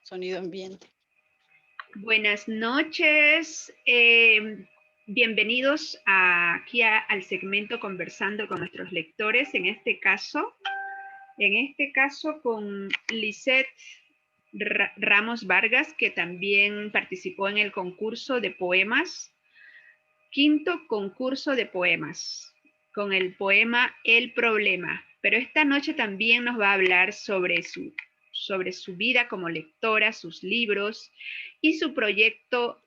sonido ambiente. Buenas noches. Bienvenidos aquí al segmento Conversando con nuestros lectores. En este caso con Lisette Ramos Vargas, que también participó en el concurso de poemas, quinto concurso de poemas, con el poema El Problema. Pero esta noche también nos va a hablar sobre su vida como lectora, sus libros y su proyecto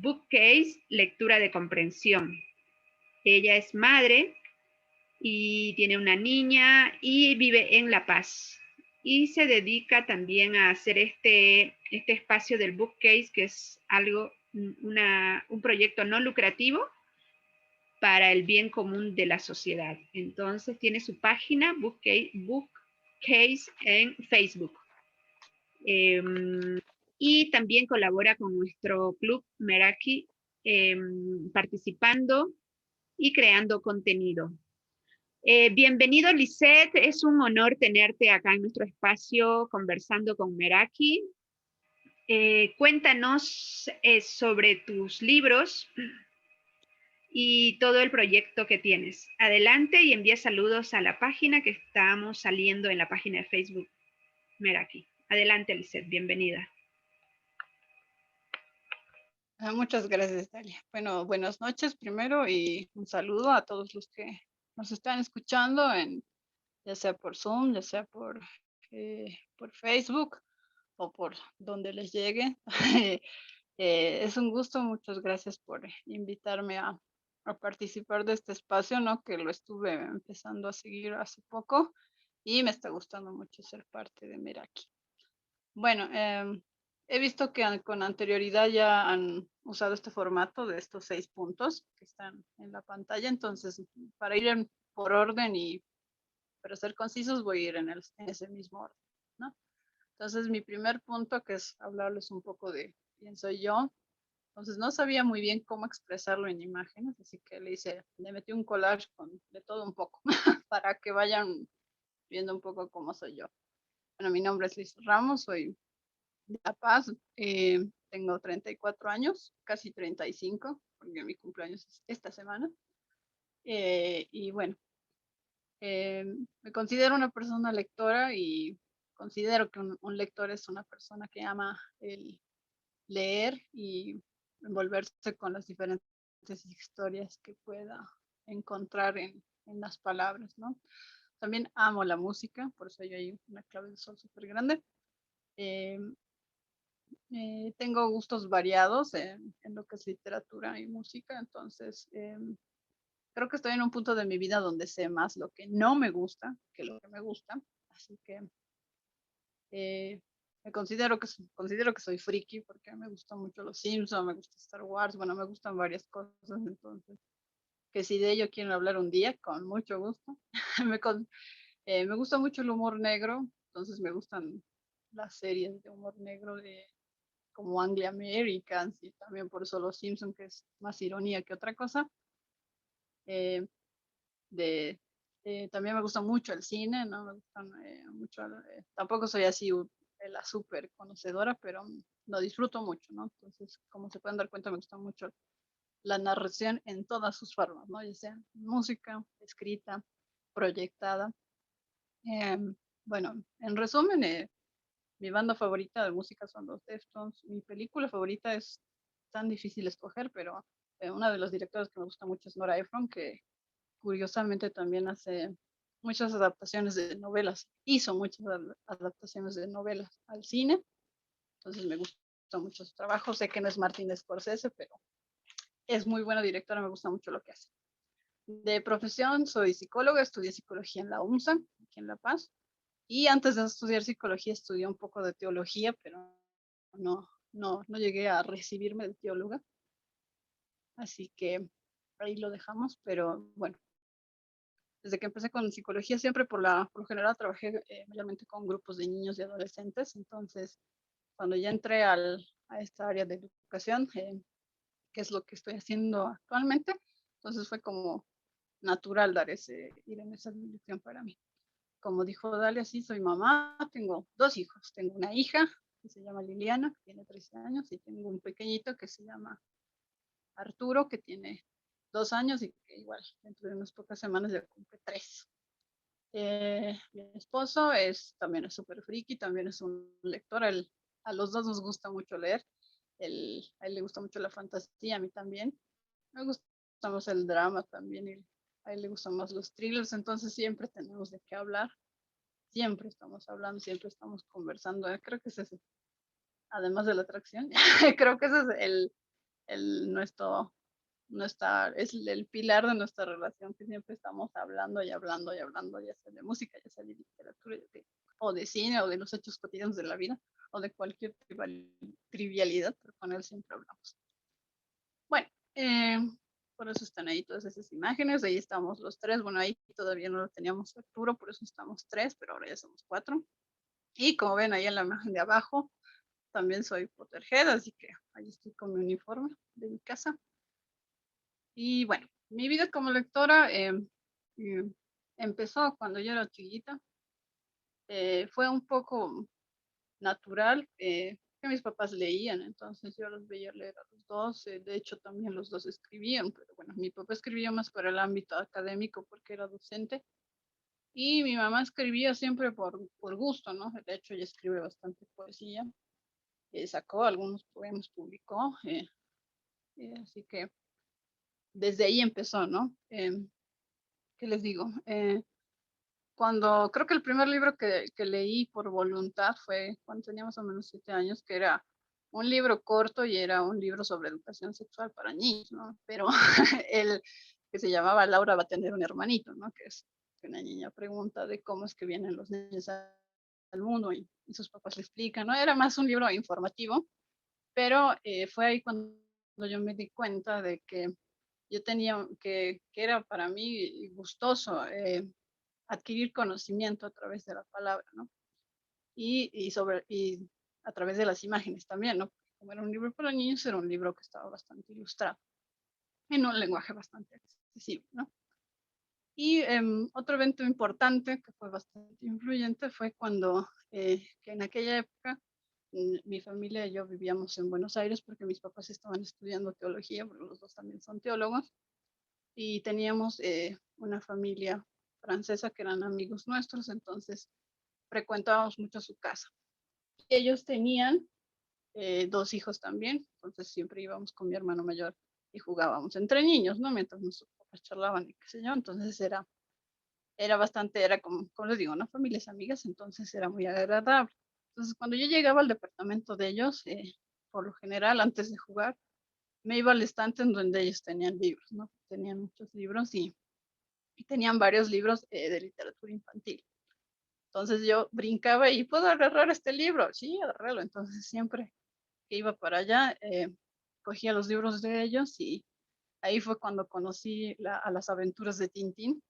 Bookcase, lectura de comprensión. Ella es madre y tiene una niña y vive en La Paz. Y se dedica también a hacer este espacio del Bookcase, que es un proyecto no lucrativo para el bien común de la sociedad. Entonces tiene su página Bookcase en Facebook. Y también colabora con nuestro club Meraki, participando y creando contenido. Bienvenido, Lisette. Es un honor tenerte acá en nuestro espacio conversando con Meraki. Cuéntanos sobre tus libros y todo el proyecto que tienes. Adelante y envía saludos a la página que estamos saliendo en la página de Facebook Meraki. Adelante, Lisette. Bienvenida. Muchas gracias, Dalia. Bueno, buenas noches primero y un saludo a todos los que nos están escuchando, ya sea por Zoom, ya sea por Facebook o por donde les llegue. Es un gusto, muchas gracias por invitarme a participar de este espacio, ¿no? Que lo estuve empezando a seguir hace poco y me está gustando mucho ser parte de Meraki. Bueno, he visto que con anterioridad ya han usado este formato de estos 6 puntos que están en la pantalla, entonces para ir por orden y para ser concisos voy a ir en ese mismo orden, ¿no? Entonces mi primer punto, que es hablarles un poco de quién soy yo. Entonces no sabía muy bien cómo expresarlo en imágenes, así que le metí un collage de todo un poco para que vayan viendo un poco cómo soy yo. Bueno, mi nombre es Liz Ramos, soy de La Paz, tengo 34 años, casi 35, porque mi cumpleaños es esta semana. Y bueno, me considero una persona lectora y considero que un lector es una persona que ama el leer y envolverse con las diferentes historias que pueda encontrar en las palabras, ¿no? También amo la música, por eso hay una clave de sol súper grande. Tengo gustos variados en lo que es literatura y música, entonces creo que estoy en un punto de mi vida donde sé más lo que no me gusta que lo que me gusta, así que me considero que soy friki porque me gustan mucho los Simpsons, me gusta Star Wars, bueno, me gustan varias cosas, entonces que si de ello quieren hablar un día, con mucho gusto. Me gusta mucho el humor negro, entonces me gustan las series de humor negro como Anglia Americans y también por eso los Simpsons, que es más ironía que otra cosa. Eh, de, También me gusta mucho el cine, ¿no? Me gustan mucho, tampoco soy así la súper conocedora, pero lo disfruto mucho, ¿no? Entonces, como se pueden dar cuenta, me gusta mucho la narración en todas sus formas, ¿no? Ya sea música, escrita, proyectada. Eh, bueno, en resumen, mi banda favorita de música son los Deftones. Mi película favorita es tan difícil escoger, pero una de los directores que me gusta mucho es Nora Ephron, que curiosamente también hace muchas adaptaciones de novelas, hizo muchas adaptaciones de novelas al cine, entonces me gusta mucho su trabajo. Sé que no es Martin Scorsese, pero es muy buena directora, me gusta mucho lo que hace. De profesión soy psicóloga, estudié psicología en la UMSA, aquí en La Paz, y antes de estudiar psicología estudié un poco de teología, pero no llegué a recibirme de teóloga, así que ahí lo dejamos, pero bueno, desde que empecé con psicología siempre por lo general trabajé mayormente con grupos de niños y adolescentes, entonces cuando ya entré a esta área de educación, que es lo que estoy haciendo actualmente, entonces fue como natural ir en esa dirección para mí. Como dijo Dalia, sí, soy mamá, tengo 2 hijos, tengo una hija que se llama Liliana, que tiene 13 años, y tengo un pequeñito que se llama Arturo, que tiene 2 años y que igual dentro de unas pocas semanas ya cumple 3. Mi esposo también es súper friki, también es un lector. A los dos nos gusta mucho leer. A él le gusta mucho la fantasía, a mí también. Me gusta más el drama también, y a él le gustan más los thrillers, entonces siempre tenemos de qué hablar. Siempre estamos hablando, siempre estamos conversando. Creo que ese es, además de la atracción, creo que ese es es el pilar de nuestra relación, que siempre estamos hablando y hablando y hablando, ya sea de música, ya sea de literatura, o de cine, o de los hechos cotidianos de la vida, o de cualquier trivialidad, pero con él siempre hablamos. Bueno, por eso están ahí todas esas imágenes, ahí estamos los tres. Bueno, ahí todavía no lo teníamos Arturo, por eso estamos 3, pero ahora ya somos 4. Y como ven ahí en la imagen de abajo, también soy Potterhead, así que ahí estoy con mi uniforme de mi casa. Y bueno, mi vida como lectora empezó cuando yo era chiquita. Fue un poco natural, que mis papás leían, entonces yo los veía leer a los dos. De hecho, también los dos escribían, pero bueno, mi papá escribía más para el ámbito académico porque era docente, y mi mamá escribía siempre por gusto, ¿no? De hecho, ella escribe bastante poesía, sacó algunos poemas, publicó, así que desde ahí empezó, ¿no? ¿Qué les digo? Creo que el primer libro que leí por voluntad fue cuando tenía más o menos 7 años, que era un libro corto y era un libro sobre educación sexual para niños, ¿no? Pero el que se llamaba Laura va a tener un hermanito, ¿no? Que es que una niña pregunta de cómo es que vienen los niños al mundo, y sus papás le explican, ¿no? Era más un libro informativo, pero fue ahí cuando yo me di cuenta de que yo tenía que era para mí gustoso adquirir conocimiento a través de la palabra, ¿no? Y a través de las imágenes también, ¿no? Como era un libro para niños, era un libro que estaba bastante ilustrado, en un lenguaje bastante accesible, ¿no? Y otro evento importante que fue bastante influyente fue cuando, que en aquella época, mi familia y yo vivíamos en Buenos Aires porque mis papás estaban estudiando teología, porque los dos también son teólogos, y teníamos una familia francesa que eran amigos nuestros, entonces frecuentábamos mucho su casa. Ellos tenían 2 hijos también, entonces siempre íbamos con mi hermano mayor y jugábamos entre niños, ¿no? Mientras nuestros papás charlaban y qué sé yo, entonces era como les digo, ¿no? Familias amigas, entonces era muy agradable. Entonces cuando yo llegaba al departamento de ellos, por lo general, antes de jugar, me iba al estante en donde ellos tenían libros, ¿no? Tenían muchos libros y tenían varios libros de literatura infantil. Entonces yo brincaba y puedo agarrar este libro, sí, agarrarlo. Entonces siempre que iba para allá, cogía los libros de ellos, y ahí fue cuando conocí a las aventuras de Tintín,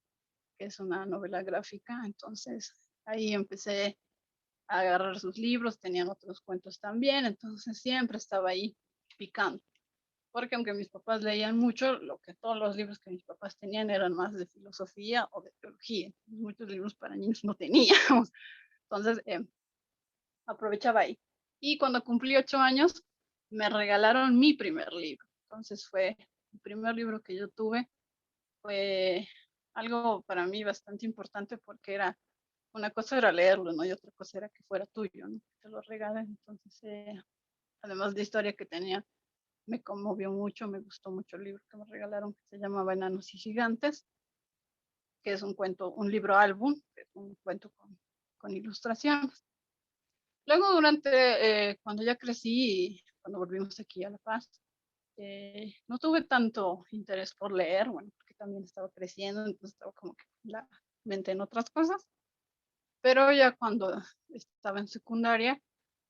que es una novela gráfica. Entonces ahí empecé a agarrar sus libros, tenían otros cuentos también, entonces siempre estaba ahí picando. Porque aunque mis papás leían mucho, todos los libros que mis papás tenían eran más de filosofía o de teología. Muchos libros para niños no teníamos. Entonces, aprovechaba ahí. Y cuando cumplí 8 años, me regalaron mi primer libro. Entonces fue el primer libro que yo tuve. Fue algo para mí bastante importante porque una cosa era leerlo, ¿no? Y otra cosa era que fuera tuyo, ¿no? Que te lo regalen. Entonces, además de historia que tenía, me conmovió mucho, me gustó mucho el libro que me regalaron, que se llamaba Enanos y Gigantes, que es un cuento, un libro álbum, que es un cuento con ilustraciones. Luego, cuando ya crecí y cuando volvimos aquí a La Paz, no tuve tanto interés por leer, bueno, porque también estaba creciendo, entonces estaba como que la mente en otras cosas, pero ya cuando estaba en secundaria,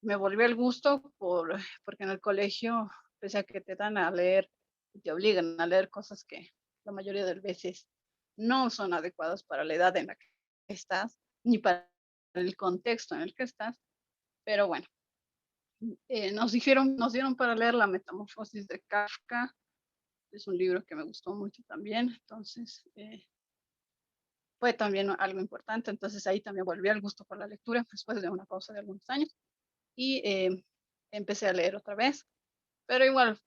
me volvió el gusto porque en el colegio, pese a que te dan a leer, te obligan a leer cosas que la mayoría de veces no son adecuadas para la edad en la que estás, ni para el contexto en el que estás, pero bueno, nos dieron para leer La Metamorfosis de Kafka. Es un libro que me gustó mucho también, entonces fue también algo importante. Entonces ahí también volví al gusto por la lectura después de una pausa de algunos años. y empecé a leer otra vez. Pero igual,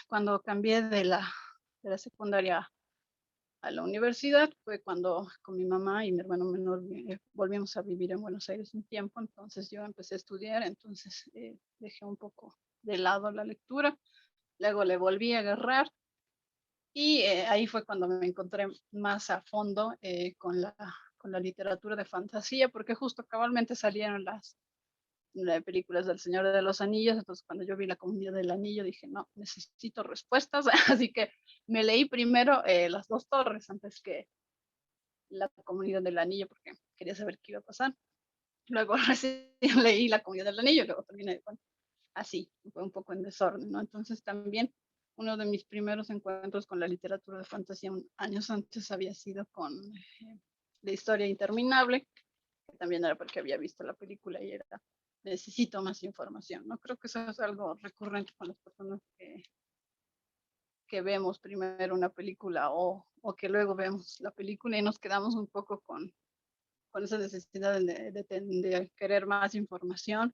cuando cambié de la secundaria a la universidad fue cuando con mi mamá y mi hermano menor volvimos a vivir en Buenos Aires un tiempo, entonces yo empecé a estudiar, entonces dejé un poco de lado la lectura, luego le volví a agarrar y ahí fue cuando me encontré más a fondo con la literatura de fantasía, porque justo cabalmente salieron las películas del Señor de los Anillos, entonces cuando yo vi La Comunidad del Anillo dije, no, necesito respuestas, así que me leí primero Las Dos Torres antes que La Comunidad del Anillo porque quería saber qué iba a pasar. Luego recién leí La Comunidad del Anillo, luego terminé, bueno, así, fue un poco en desorden, ¿no? Entonces también uno de mis primeros encuentros con la literatura de fantasía años antes había sido con La Historia Interminable, que también era porque había visto la película y era, necesito más información, ¿no? Creo que eso es algo recurrente con las personas que vemos primero una película o que luego vemos la película y nos quedamos un poco con esa necesidad de querer más información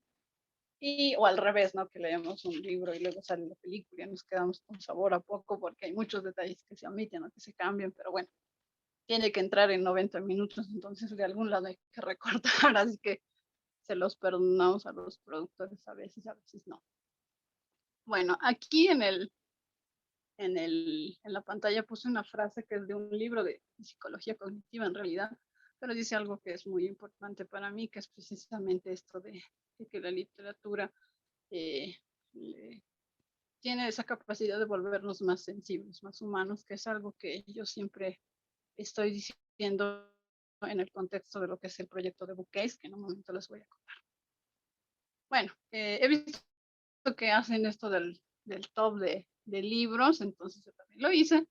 y o al revés, ¿no? Que leemos un libro y luego sale la película y nos quedamos con sabor a poco porque hay muchos detalles que se omiten o que se cambian, pero bueno, tiene que entrar en 90 minutos, entonces de algún lado hay que recortar, así que se los perdonamos a los productores a veces no. Bueno, aquí en la pantalla puse una frase que es de un libro de psicología cognitiva en realidad, pero dice algo que es muy importante para mí, que es precisamente esto de que la literatura eh, tiene esa capacidad de volvernos más sensibles, más humanos, que es algo que yo siempre estoy diciendo en el contexto de lo que es el proyecto de Bookcase, que en un momento les voy a contar. Bueno, he visto que hacen esto del top de libros, entonces yo también lo hice.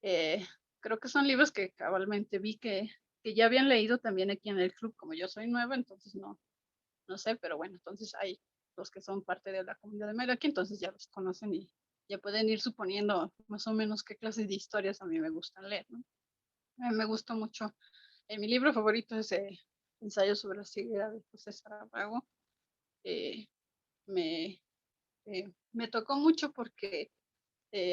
Creo que son libros que cabalmente vi que ya habían leído también aquí en el club, como yo soy nueva, entonces no sé, pero bueno, entonces hay los que son parte de la comunidad de Melaki, entonces ya los conocen y ya pueden ir suponiendo más o menos qué clases de historias a mí me gustan leer, ¿no? Me gustó mucho. Mi libro favorito es Ensayo sobre la ceguera de José Saramago. Eh, me, me tocó mucho porque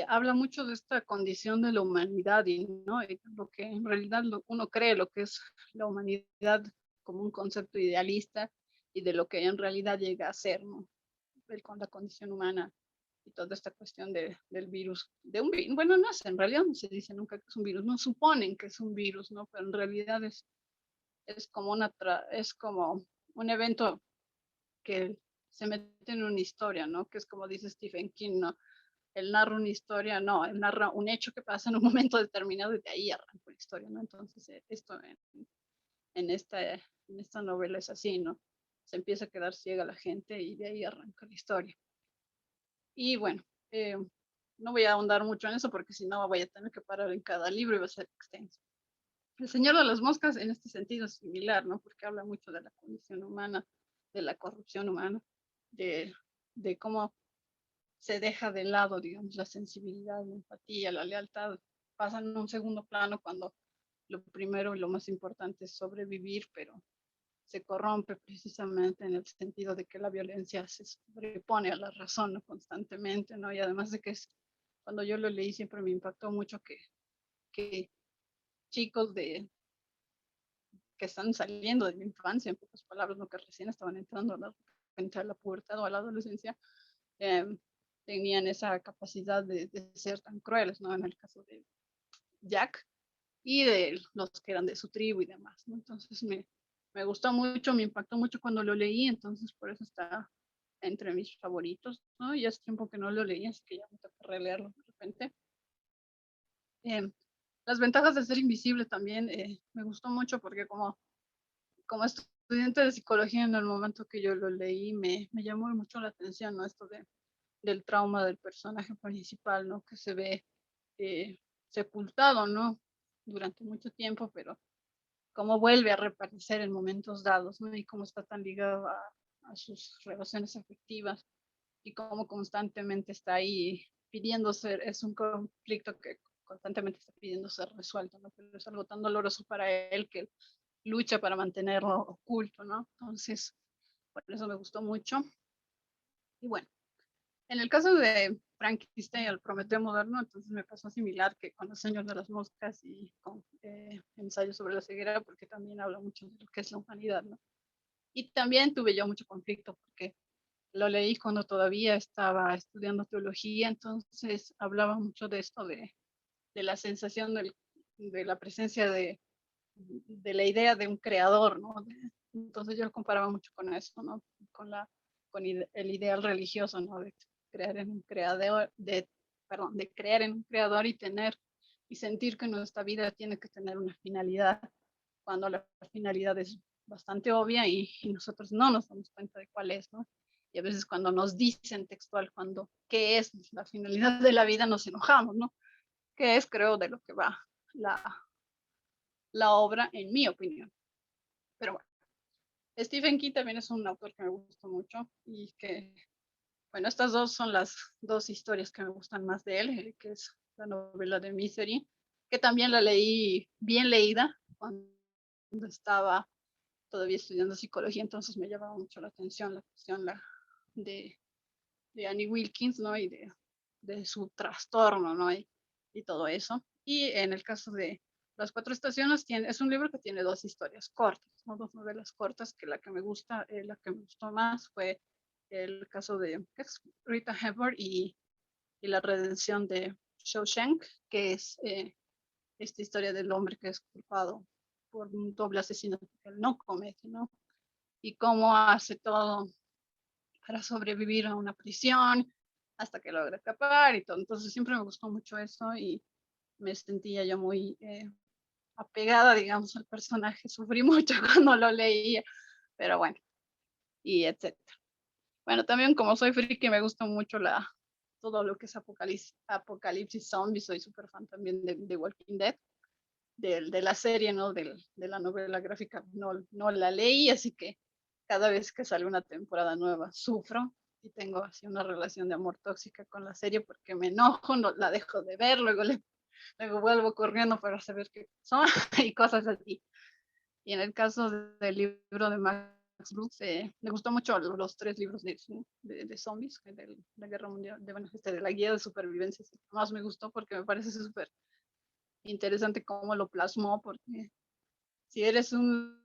habla mucho de esta condición de la humanidad y, ¿no? Y lo que en realidad uno cree lo que es la humanidad como un concepto idealista y de lo que en realidad llega a ser, ¿no? Con la condición humana y toda esta cuestión del virus, de un virus, bueno, no es, en realidad no se dice nunca que es un virus, no suponen que es un virus, ¿no? Pero en realidad es como es como un evento que se mete en una historia, ¿no? Que es como dice Stephen King, ¿no? Él narra una historia, no, él narra un hecho que pasa en un momento determinado y de ahí arranca la historia, ¿no? Entonces, esto en, en esta novela es así, ¿no? Se empieza a quedar ciega la gente y de ahí arranca la historia. Y bueno, no voy a ahondar mucho en eso porque si no voy a tener que parar en cada libro y va a ser extenso. El Señor de las Moscas en este sentido es similar, ¿no? Porque habla mucho de la condición humana, de la corrupción humana, de, de cómo se deja de lado, digamos, la sensibilidad, la empatía, la lealtad, pasan en un segundo plano cuando lo primero y lo más importante es sobrevivir, pero se corrompe precisamente en el sentido de que la violencia se sobrepone a la razón, ¿no? Constantemente, ¿no? Y además de que cuando yo lo leí siempre me impactó mucho que chicos que están saliendo de la infancia, en pocas palabras, lo que recién estaban entrando a la pubertad o a la adolescencia, eh, tenían esa capacidad de ser tan crueles, ¿no? En el caso de Jack y de los que eran de su tribu y demás, ¿no? Entonces me gustó mucho, me impactó mucho cuando lo leí, entonces por eso está entre mis favoritos, ¿no? Y hace tiempo que no lo leí, así que ya me toca releerlo de repente. Eh, las ventajas de ser invisible también me gustó mucho porque como estudiante de psicología en el momento que yo lo leí me llamó mucho la atención, ¿no? Esto del trauma del personaje principal, ¿no? Que se ve eh, sepultado, ¿no? Durante mucho tiempo, pero cómo vuelve a reaparecer en momentos dados, ¿no? Y cómo está tan ligado a sus relaciones afectivas y cómo constantemente está ahí pidiendo ser, es un conflicto que constantemente está pidiendo ser resuelto, ¿no? Pero es algo tan doloroso para él que lucha para mantenerlo oculto, ¿no? Entonces, por eso me gustó mucho. Y bueno, en el caso de Frankenstein, el Prometeo moderno, entonces me pasó similar que con El Señor de las Moscas y con Ensayo sobre la ceguera, porque también habla mucho de lo que es la humanidad, ¿no? Y también tuve yo mucho conflicto porque lo leí cuando todavía estaba estudiando teología, entonces hablaba mucho de esto, de la sensación de la presencia de la idea de un creador, ¿no? Entonces yo lo comparaba mucho con eso, ¿no? Con el ideal religioso, ¿no? De crear en un creador, perdón, de creer en un creador y tener y sentir que nuestra vida tiene que tener una finalidad, cuando la finalidad es bastante obvia y nosotros no nos damos cuenta de cuál es, ¿no? Y a veces cuando nos dicen textual qué es la finalidad de la vida, nos enojamos, ¿no? Que es, creo, de lo que va la, la obra, en mi opinión. Pero bueno, Stephen King también es un autor que me gusta mucho y que, bueno, estas dos son las dos historias que me gustan más de él, que es la novela de Misery, que también la leí bien leída cuando estaba todavía estudiando psicología, entonces me llamaba mucho la atención la cuestión de, de Annie Wilkins, ¿no? Y de su trastorno, ¿no? Y todo eso. Y en el caso de Las Cuatro Estaciones, es un libro que tiene dos historias cortas, ¿no? Dos novelas cortas, que la que me gustó más fue el caso de Rita Hayworth y la redención de Shawshank, que es esta historia del hombre que es culpado por un doble asesinato que él no comete, ¿no? Y cómo hace todo para sobrevivir a una prisión hasta que logra escapar y todo. Entonces siempre me gustó mucho eso y me sentía yo muy apegada, digamos, al personaje. Sufrí mucho cuando lo leía, pero bueno, y etcétera. Bueno, también como soy friki me gusta mucho todo lo que es apocalipsis zombie, soy súper fan también de Walking Dead, de la serie, ¿no? De la novela gráfica, no la leí, así que cada vez que sale una temporada nueva sufro y tengo así una relación de amor tóxica con la serie porque me enojo, no la dejo de ver, luego vuelvo corriendo para saber qué son y cosas así. Y en el caso del libro de Max Brooks, me gustó mucho los tres libros de zombies, de la guerra mundial, de la guía de supervivencia. Más me gustó porque me parece súper interesante cómo lo plasmó, porque si eres un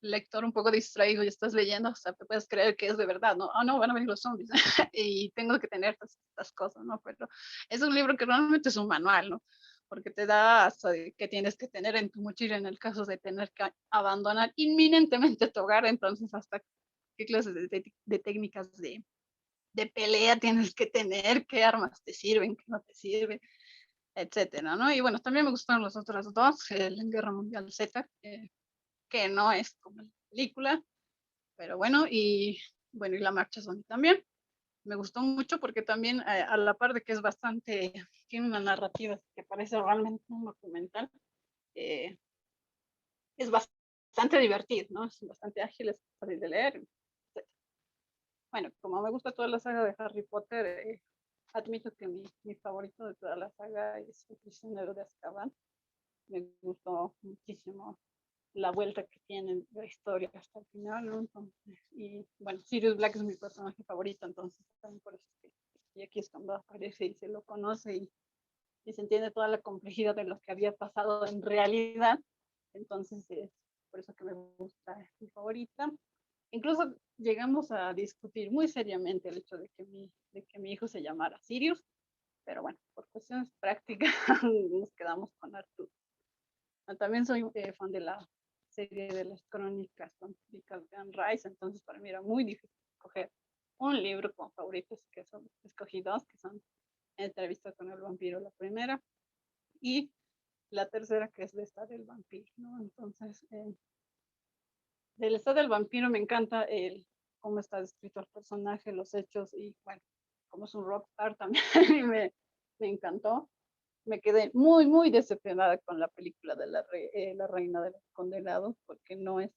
lector un poco distraído y estás leyendo, o sea, te puedes creer que es de verdad, ¿no? Oh, no, van a venir los zombies y tengo que tener estas cosas, ¿no? Pero es un libro que realmente es un manual, ¿no? Porque te da hasta qué tienes que tener en tu mochila en el caso de tener que abandonar inminentemente tu hogar, entonces hasta qué clases de técnicas de pelea tienes que tener, qué armas te sirven, qué no te sirven, etcétera, ¿no? Y bueno, también me gustaron las otras dos, el Guerra Mundial Z, que no es como la película, pero bueno, y bueno, y La Marcha Zombie también. Me gustó mucho porque también, a la par de que es bastante, tiene una narrativa que parece realmente un documental, eh, es bastante divertido, ¿no? Es bastante ágil, es fácil de leer. Etc. Bueno, como me gusta toda la saga de Harry Potter, admito que mi favorito de toda la saga es El Prisionero de Azkaban. Me gustó muchísimo la vuelta que tiene la historia hasta el final, ¿no? Entonces, y bueno, Sirius Black es mi personaje favorito, entonces también por eso es que y aquí es cuando aparece y se lo conoce y se entiende toda la complejidad de lo que había pasado en realidad, entonces es por eso que me gusta, es mi favorita. Incluso llegamos a discutir muy seriamente el hecho de que mi hijo se llamara Sirius, pero bueno, por cuestiones prácticas nos quedamos con Arturo. También soy fan de la serie de las crónicas fantásticas de Anne Rice, entonces para mí era muy difícil escoger un libro como favoritos, que son, escogí dos, que son Entrevista con el vampiro, la primera, y la tercera, que es de esta del vampiro, ¿no? Entonces, del estado del vampiro me encanta cómo está descrito el personaje, los hechos, y bueno, como es un rockstar también, me encantó. Me quedé muy, muy decepcionada con la película de la Reina de los Condenados, porque no es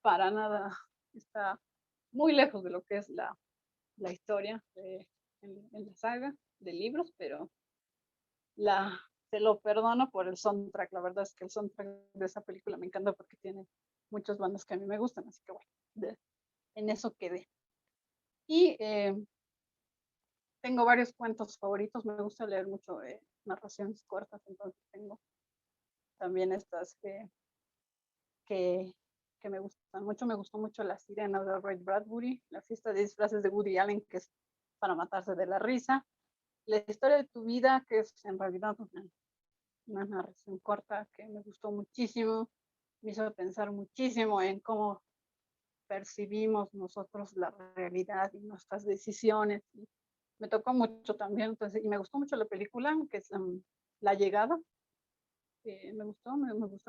para nada, está muy lejos de lo que es la historia en la saga de libros, pero se lo perdono por el soundtrack. La verdad es que el soundtrack de esa película me encanta porque tiene muchas bandas que a mí me gustan, así que bueno, en eso quedé. Y tengo varios cuentos favoritos, me gusta leer mucho narraciones cortas, entonces tengo también estas que me gustan mucho. Me gustó mucho La Sirena de Ray Bradbury, La fiesta de disfraces de Woody Allen, que es para matarse de la risa, La historia de tu vida, que es en realidad una narración corta que me gustó muchísimo, me hizo pensar muchísimo en cómo percibimos nosotros la realidad y nuestras decisiones. Y me tocó mucho también, entonces, y me gustó mucho la película, que es La Llegada. Me gustó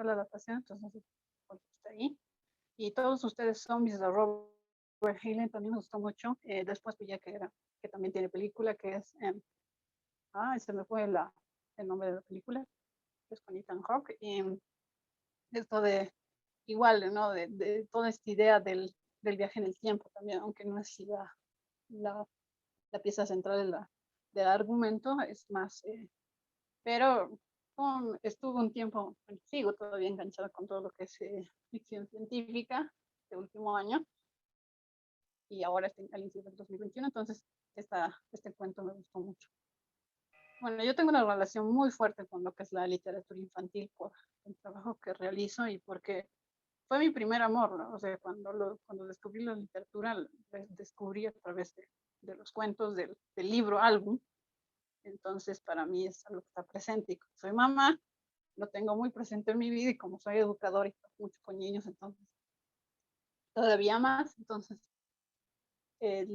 la adaptación, entonces está ahí. Y todos ustedes zombies de Robert Heinlein también me gustó mucho. Después pillé que también tiene película, que es, se me fue el nombre de la película, que es con Ethan Hawke. Y esto de, igual, ¿no? De toda esta idea del viaje en el tiempo también, aunque no es la, la pieza central del argumento, es más, pero estuve un tiempo, bueno, sigo todavía enganchada con todo lo que es ficción científica este último año, y ahora estoy al inicio del 2021, entonces este cuento me gustó mucho. Bueno, yo tengo una relación muy fuerte con lo que es la literatura infantil por el trabajo que realizo y porque fue mi primer amor, ¿no? O sea, cuando descubrí la literatura, descubrí a través de los cuentos del libro álbum. Entonces, para mí es algo que está presente. Y como soy mamá, lo tengo muy presente en mi vida, y como soy educadora y mucho con niños, entonces, todavía más. Entonces,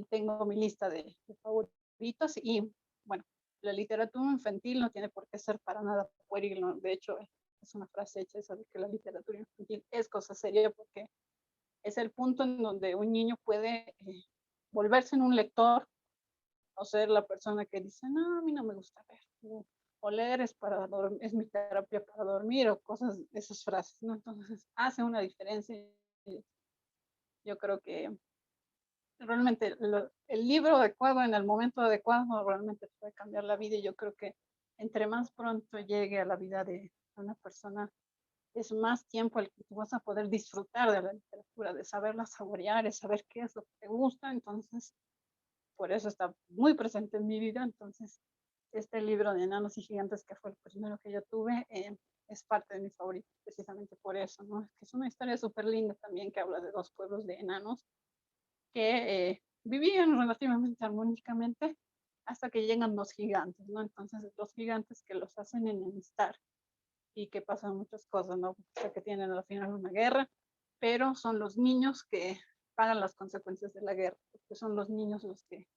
tengo mi lista de favoritos. Y bueno, la literatura infantil no tiene por qué ser para nada pueril, ¿no? De hecho, es una frase hecha esa de que la literatura infantil es cosa seria, porque es el punto en donde un niño puede volverse en un lector, o ser la persona que dice, no, a mí no me gusta leer, no, o leer es para dormir, es mi terapia para dormir, o cosas, esas frases, ¿no? Entonces hace una diferencia. Yo creo que realmente el libro adecuado en el momento adecuado realmente puede cambiar la vida, y yo creo que entre más pronto llegue a la vida de una persona, es más tiempo el que tú vas a poder disfrutar de la literatura, de saberla saborear, de saber qué es lo que te gusta. Entonces, por eso está muy presente en mi vida. Entonces, este libro de Enanos y Gigantes, que fue el primero que yo tuve, es parte de mis favoritos, precisamente por eso, ¿no? Es que es una historia súper linda también, que habla de dos pueblos de enanos que vivían relativamente armónicamente hasta que llegan los gigantes, ¿no? Entonces, los gigantes que los hacen enemistar y que pasan muchas cosas, ¿no? O sea, que tienen al final una guerra, pero son los niños que pagan las consecuencias de la guerra, porque son los niños los que,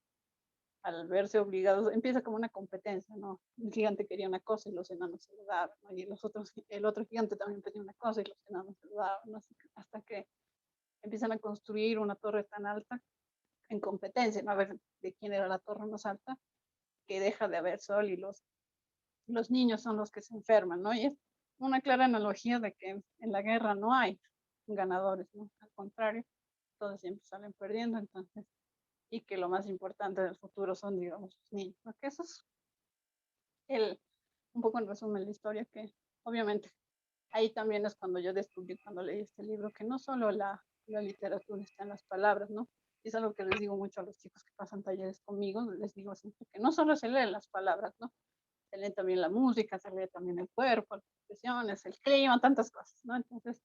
al verse obligados, empieza como una competencia, ¿no? El gigante quería una cosa y los enanos se lo daban, ¿no? Y el otro gigante también pedía una cosa y los enanos se lo daban, ¿no? Hasta que empiezan a construir una torre tan alta en competencia, ¿no? A ver de quién era la torre más alta, que deja de haber sol y los niños son los que se enferman, ¿no? Y es una clara analogía de que en la guerra no hay ganadores, ¿no? Al contrario, todos siempre salen perdiendo. Entonces, y que lo más importante del futuro son, digamos, los niños, ¿no? Que eso es un poco en resumen la historia, que obviamente ahí también es cuando yo descubrí, cuando leí este libro, que no solo la literatura está en las palabras, ¿no? Y es algo que les digo mucho a los chicos que pasan talleres conmigo, les digo siempre que no solo se leen las palabras, ¿no? Se lee también la música, se lee también el cuerpo, las expresiones, el clima, tantas cosas, ¿no? Entonces,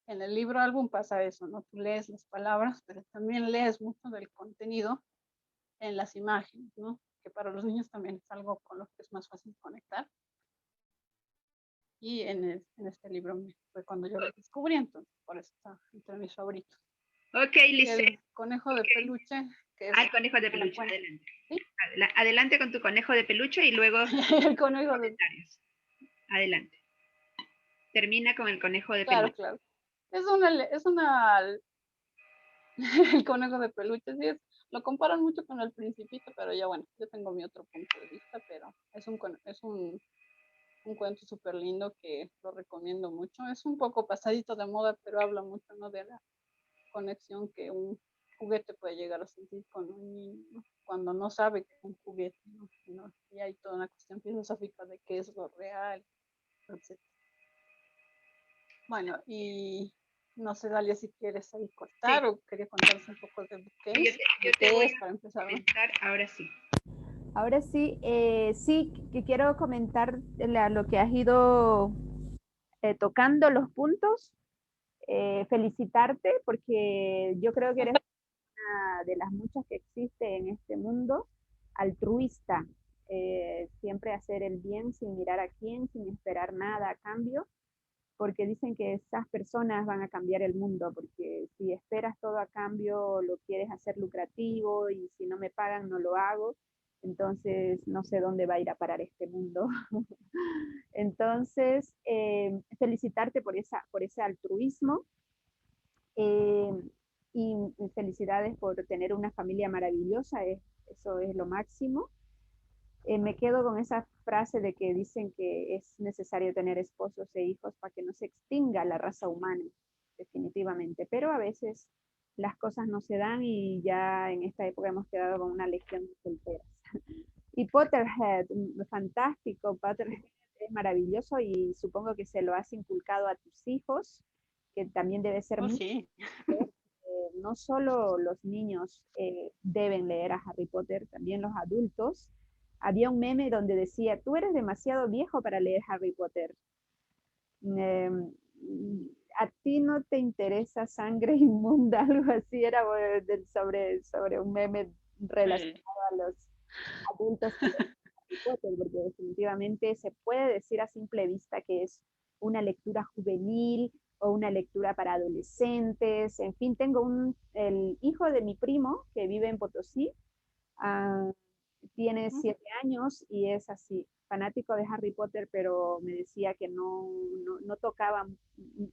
en el libro álbum pasa eso, ¿no? Tú lees las palabras, pero también lees mucho del contenido en las imágenes, ¿no? Que para los niños también es algo con lo que es más fácil conectar. Y en este libro fue cuando yo lo descubrí, entonces por eso está entre mis favoritos. Ok, Lisette. El conejo de peluche, que es... el conejo de peluche, adelante. ¿Sí? Adelante con tu conejo de peluche y luego el conejo comentarios. Adelante. Termina con el conejo de Claro, peluche. claro. El conejo de peluche, sí, lo comparan mucho con el Principito, pero ya bueno, yo tengo mi otro punto de vista, pero es un cuento súper lindo que lo recomiendo mucho. Es un poco pasadito de moda, pero habla mucho, ¿no? De la conexión que un juguete puede llegar a sentir con un niño, ¿no? Cuando no sabe que es un juguete, ¿no? Y hay toda una cuestión filosófica de qué es lo real, etc. Bueno, y No sé, Dalia, si quieres ahí Sí, cortar o quería contarles un poco de yo bookcase, yo de te qué voy es a para empezar. comentar ahora sí. Ahora sí, sí, que quiero comentar lo que has ido tocando los puntos, felicitarte porque yo creo que eres una de las muchas que existe en este mundo, altruista, siempre hacer el bien sin mirar a quién, sin esperar nada a cambio, porque dicen que esas personas van a cambiar el mundo, porque si esperas todo a cambio, lo quieres hacer lucrativo y si no me pagan, no lo hago. Entonces, no sé dónde va a ir a parar este mundo. Entonces, felicitarte por ese altruismo eh, y felicidades por tener una familia maravillosa, eso es lo máximo. Me quedo con esa frase de que dicen que es necesario tener esposos e hijos para que no se extinga la raza humana, definitivamente, pero a veces las cosas no se dan y ya en esta época hemos quedado con una legión de solteras. Y Potterhead, fantástico, Potterhead es maravilloso y supongo que se lo has inculcado a tus hijos, que también debe ser Oh, muy... sí. no solo los niños deben leer a Harry Potter, también los adultos. Había un meme donde decía, tú eres demasiado viejo para leer Harry Potter. Eh, a ti no te interesa sangre inmunda, algo así era sobre un meme relacionado a los adultos que leen Harry Potter, porque definitivamente se puede decir a simple vista que es una lectura juvenil o una lectura para adolescentes. En fin, el hijo de mi primo que vive en Potosí, uh, tiene 7 años y es así, fanático de Harry Potter, pero me decía que no tocaba,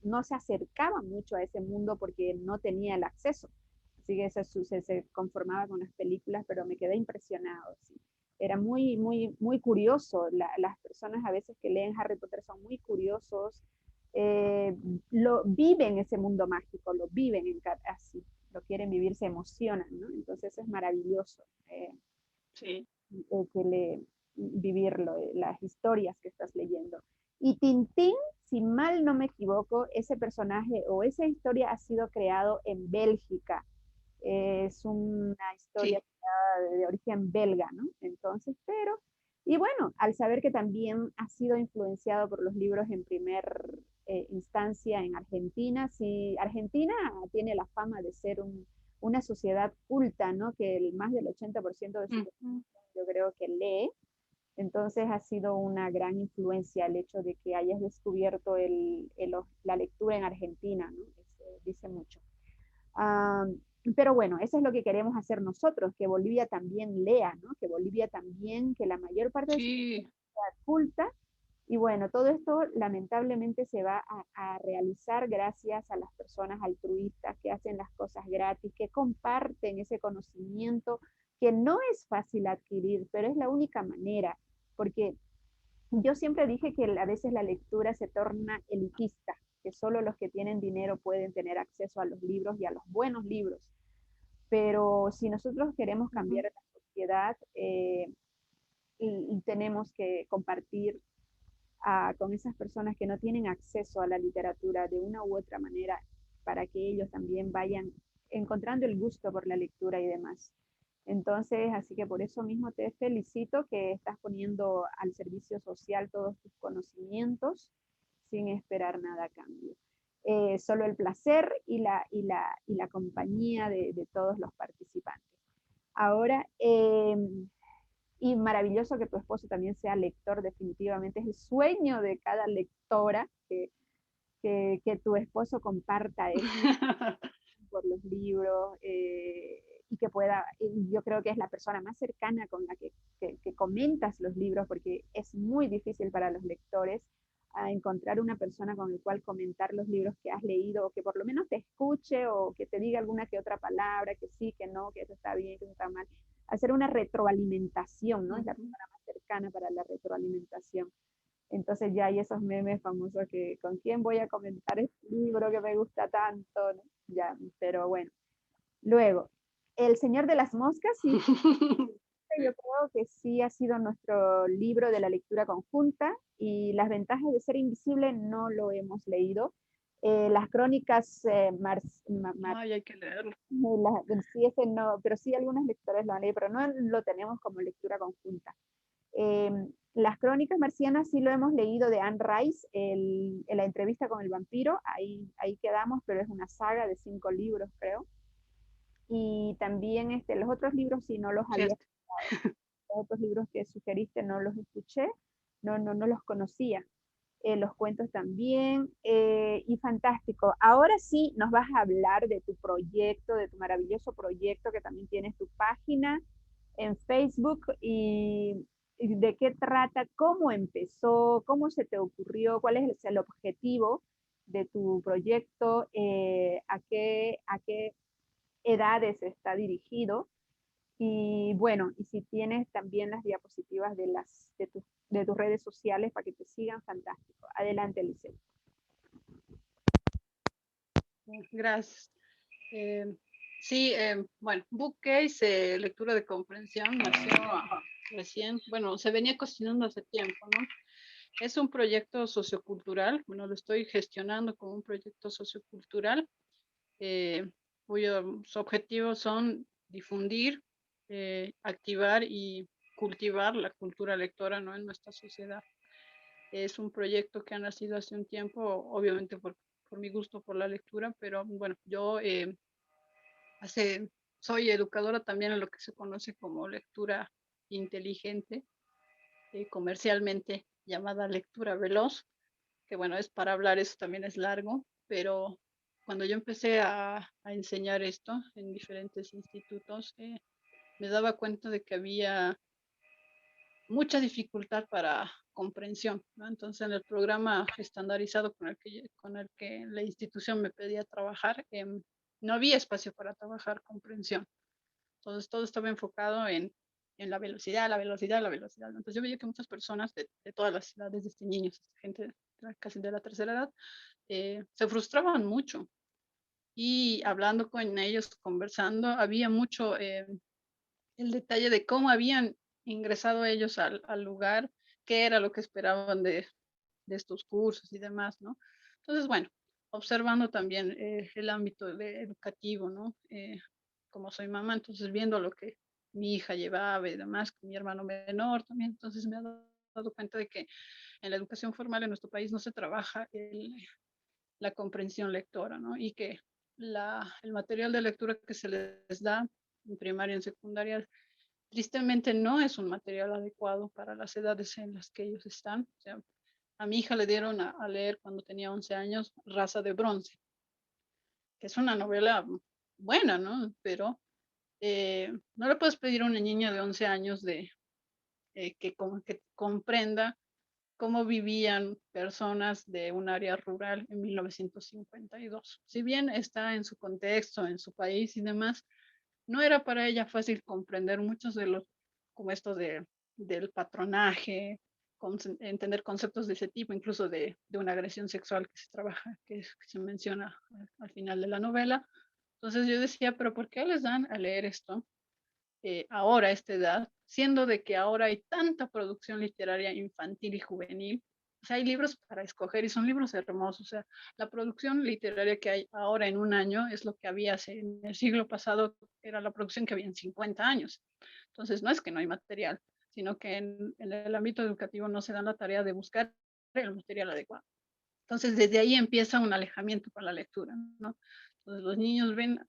no se acercaba mucho a ese mundo porque no tenía el acceso. Así que se conformaba con las películas, pero me quedé impresionado. ¿Sí? Era muy curioso. Las personas a veces que leen Harry Potter son muy curiosos, viven ese mundo mágico, lo viven así, lo quieren vivir, se emocionan, ¿no? Entonces es maravilloso. Sí. Vivirlo, las historias que estás leyendo. Y Tintín, si mal no me equivoco, ese personaje o esa historia ha sido creado en Bélgica. Es una historia Sí. de origen belga, ¿no? Entonces, y bueno, al saber que también ha sido influenciado por los libros en primer instancia en Argentina, sí, Argentina tiene la fama de ser una sociedad culta, ¿no? Que más del 80% de su yo creo que lee, entonces ha sido una gran influencia el hecho de que hayas descubierto la lectura en Argentina, ¿no? Dice mucho. Pero bueno, eso es lo que queremos hacer nosotros, que Bolivia también lea, ¿no? Que Bolivia también, que la mayor parte de su Sí. sociedad culta, y bueno, todo esto lamentablemente se va a realizar gracias a las personas altruistas que hacen las cosas gratis, que comparten ese conocimiento que no es fácil adquirir, pero es la única manera, porque yo siempre dije que a veces la lectura se torna elitista, que solo los que tienen dinero pueden tener acceso a los libros y a los buenos libros. Pero si nosotros queremos cambiar la sociedad, y tenemos que compartir con esas personas que no tienen acceso a la literatura de una u otra manera para que ellos también vayan encontrando el gusto por la lectura y demás. Entonces, así que por eso mismo te felicito que estás poniendo al servicio social todos tus conocimientos sin esperar nada a cambio. Solo el placer y la compañía de todos los participantes. Ahora, y maravilloso que tu esposo también sea lector, definitivamente es el sueño de cada lectora que tu esposo comparta eso por los libros y que pueda, y yo creo que es la persona más cercana con la que comentas los libros, porque es muy difícil para los lectores encontrar una persona con la cual comentar los libros que has leído, o que por lo menos te escuche, o que te diga alguna que otra palabra, que sí, que no, que eso está bien, que eso está mal. Hacer una retroalimentación, ¿no? Es la persona más cercana para la retroalimentación. Entonces ya hay esos memes famosos que con quién voy a comentar este libro que me gusta tanto, ¿no? Ya, pero bueno. Luego, El Señor de las Moscas, sí, yo creo que sí ha sido nuestro libro de la lectura conjunta, y Las Ventajas de Ser Invisible no lo hemos leído. Las crónicas, Ay, hay que leerlo. sí, ese no, pero sí algunas lectores lo han leído, pero no lo tenemos como lectura conjunta. Las crónicas marcianas sí lo hemos leído de Anne Rice, la entrevista con el vampiro, ahí quedamos, pero es una saga de 5 libros, creo. Y también los otros libros sí no los había Cierto. escuchado. Los otros libros que sugeriste no los escuché, no los conocía. Los cuentos también, y fantástico. Ahora sí nos vas a hablar de tu proyecto, de tu maravilloso proyecto, que también tienes tu página en Facebook, y de qué trata, cómo empezó, cómo se te ocurrió, cuál es el objetivo de tu proyecto, a qué edades está dirigido. Y bueno, y si tienes también las diapositivas de tus redes sociales para que te sigan, fantástico. Adelante, Eliseo. Gracias. Sí, bueno, Bookcase, lectura de comprensión, nació recién, bueno, se venía cocinando hace tiempo, ¿no? Es un proyecto sociocultural, bueno, lo estoy gestionando como un proyecto sociocultural, cuyos objetivos son difundir, activar y cultivar la cultura lectora, ¿no?, en nuestra sociedad. Es un proyecto que ha nacido hace un tiempo, obviamente por mi gusto por la lectura, pero bueno, yo soy educadora también en lo que se conoce como lectura inteligente, comercialmente llamada lectura veloz, que bueno, es para hablar, eso también es largo, pero cuando yo empecé a enseñar esto en diferentes institutos, me daba cuenta de que había mucha dificultad para comprensión, ¿no? Entonces, en el programa estandarizado con el que la institución me pedía trabajar, no había espacio para trabajar comprensión. Entonces, todo estaba enfocado en la velocidad, la velocidad, la velocidad. Entonces, yo veía que muchas personas de todas las edades, desde niños, gente casi de la tercera edad, se frustraban mucho. Y hablando con ellos, conversando, había mucho el detalle de cómo habían ingresado ellos al lugar, qué era lo que esperaban de estos cursos y demás, ¿no? Entonces, bueno, observando también el ámbito educativo, ¿no? Como soy mamá, entonces viendo lo que mi hija llevaba y demás, con mi hermano menor también, entonces me he dado cuenta de que en la educación formal en nuestro país no se trabaja la comprensión lectora, ¿no? Y que el material de lectura que se les da en primaria y en secundaria tristemente no es un material adecuado para las edades en las que ellos están. O sea, a mi hija le dieron a leer cuando tenía 11 años Raza de Bronce, que es una novela buena, ¿no? Pero no le puedes pedir a una niña de 11 años que comprenda cómo vivían personas de un área rural en 1952. Si bien está en su contexto, en su país y demás, no era para ella fácil comprender muchos de los, como esto del patronaje, entender conceptos de ese tipo, incluso de una agresión sexual que se trabaja, que se menciona al final de la novela. Entonces yo decía, pero ¿por qué les dan a leer esto ahora a esta edad, siendo de que ahora hay tanta producción literaria infantil y juvenil? O sea, hay libros para escoger y son libros hermosos. O sea, la producción literaria que hay ahora en un año es lo que había en el siglo pasado, era la producción que había en 50 años. Entonces, no es que no hay material, sino que en el ámbito educativo no se da la tarea de buscar el material adecuado. Entonces, desde ahí empieza un alejamiento con la lectura, ¿no? Entonces, los niños ven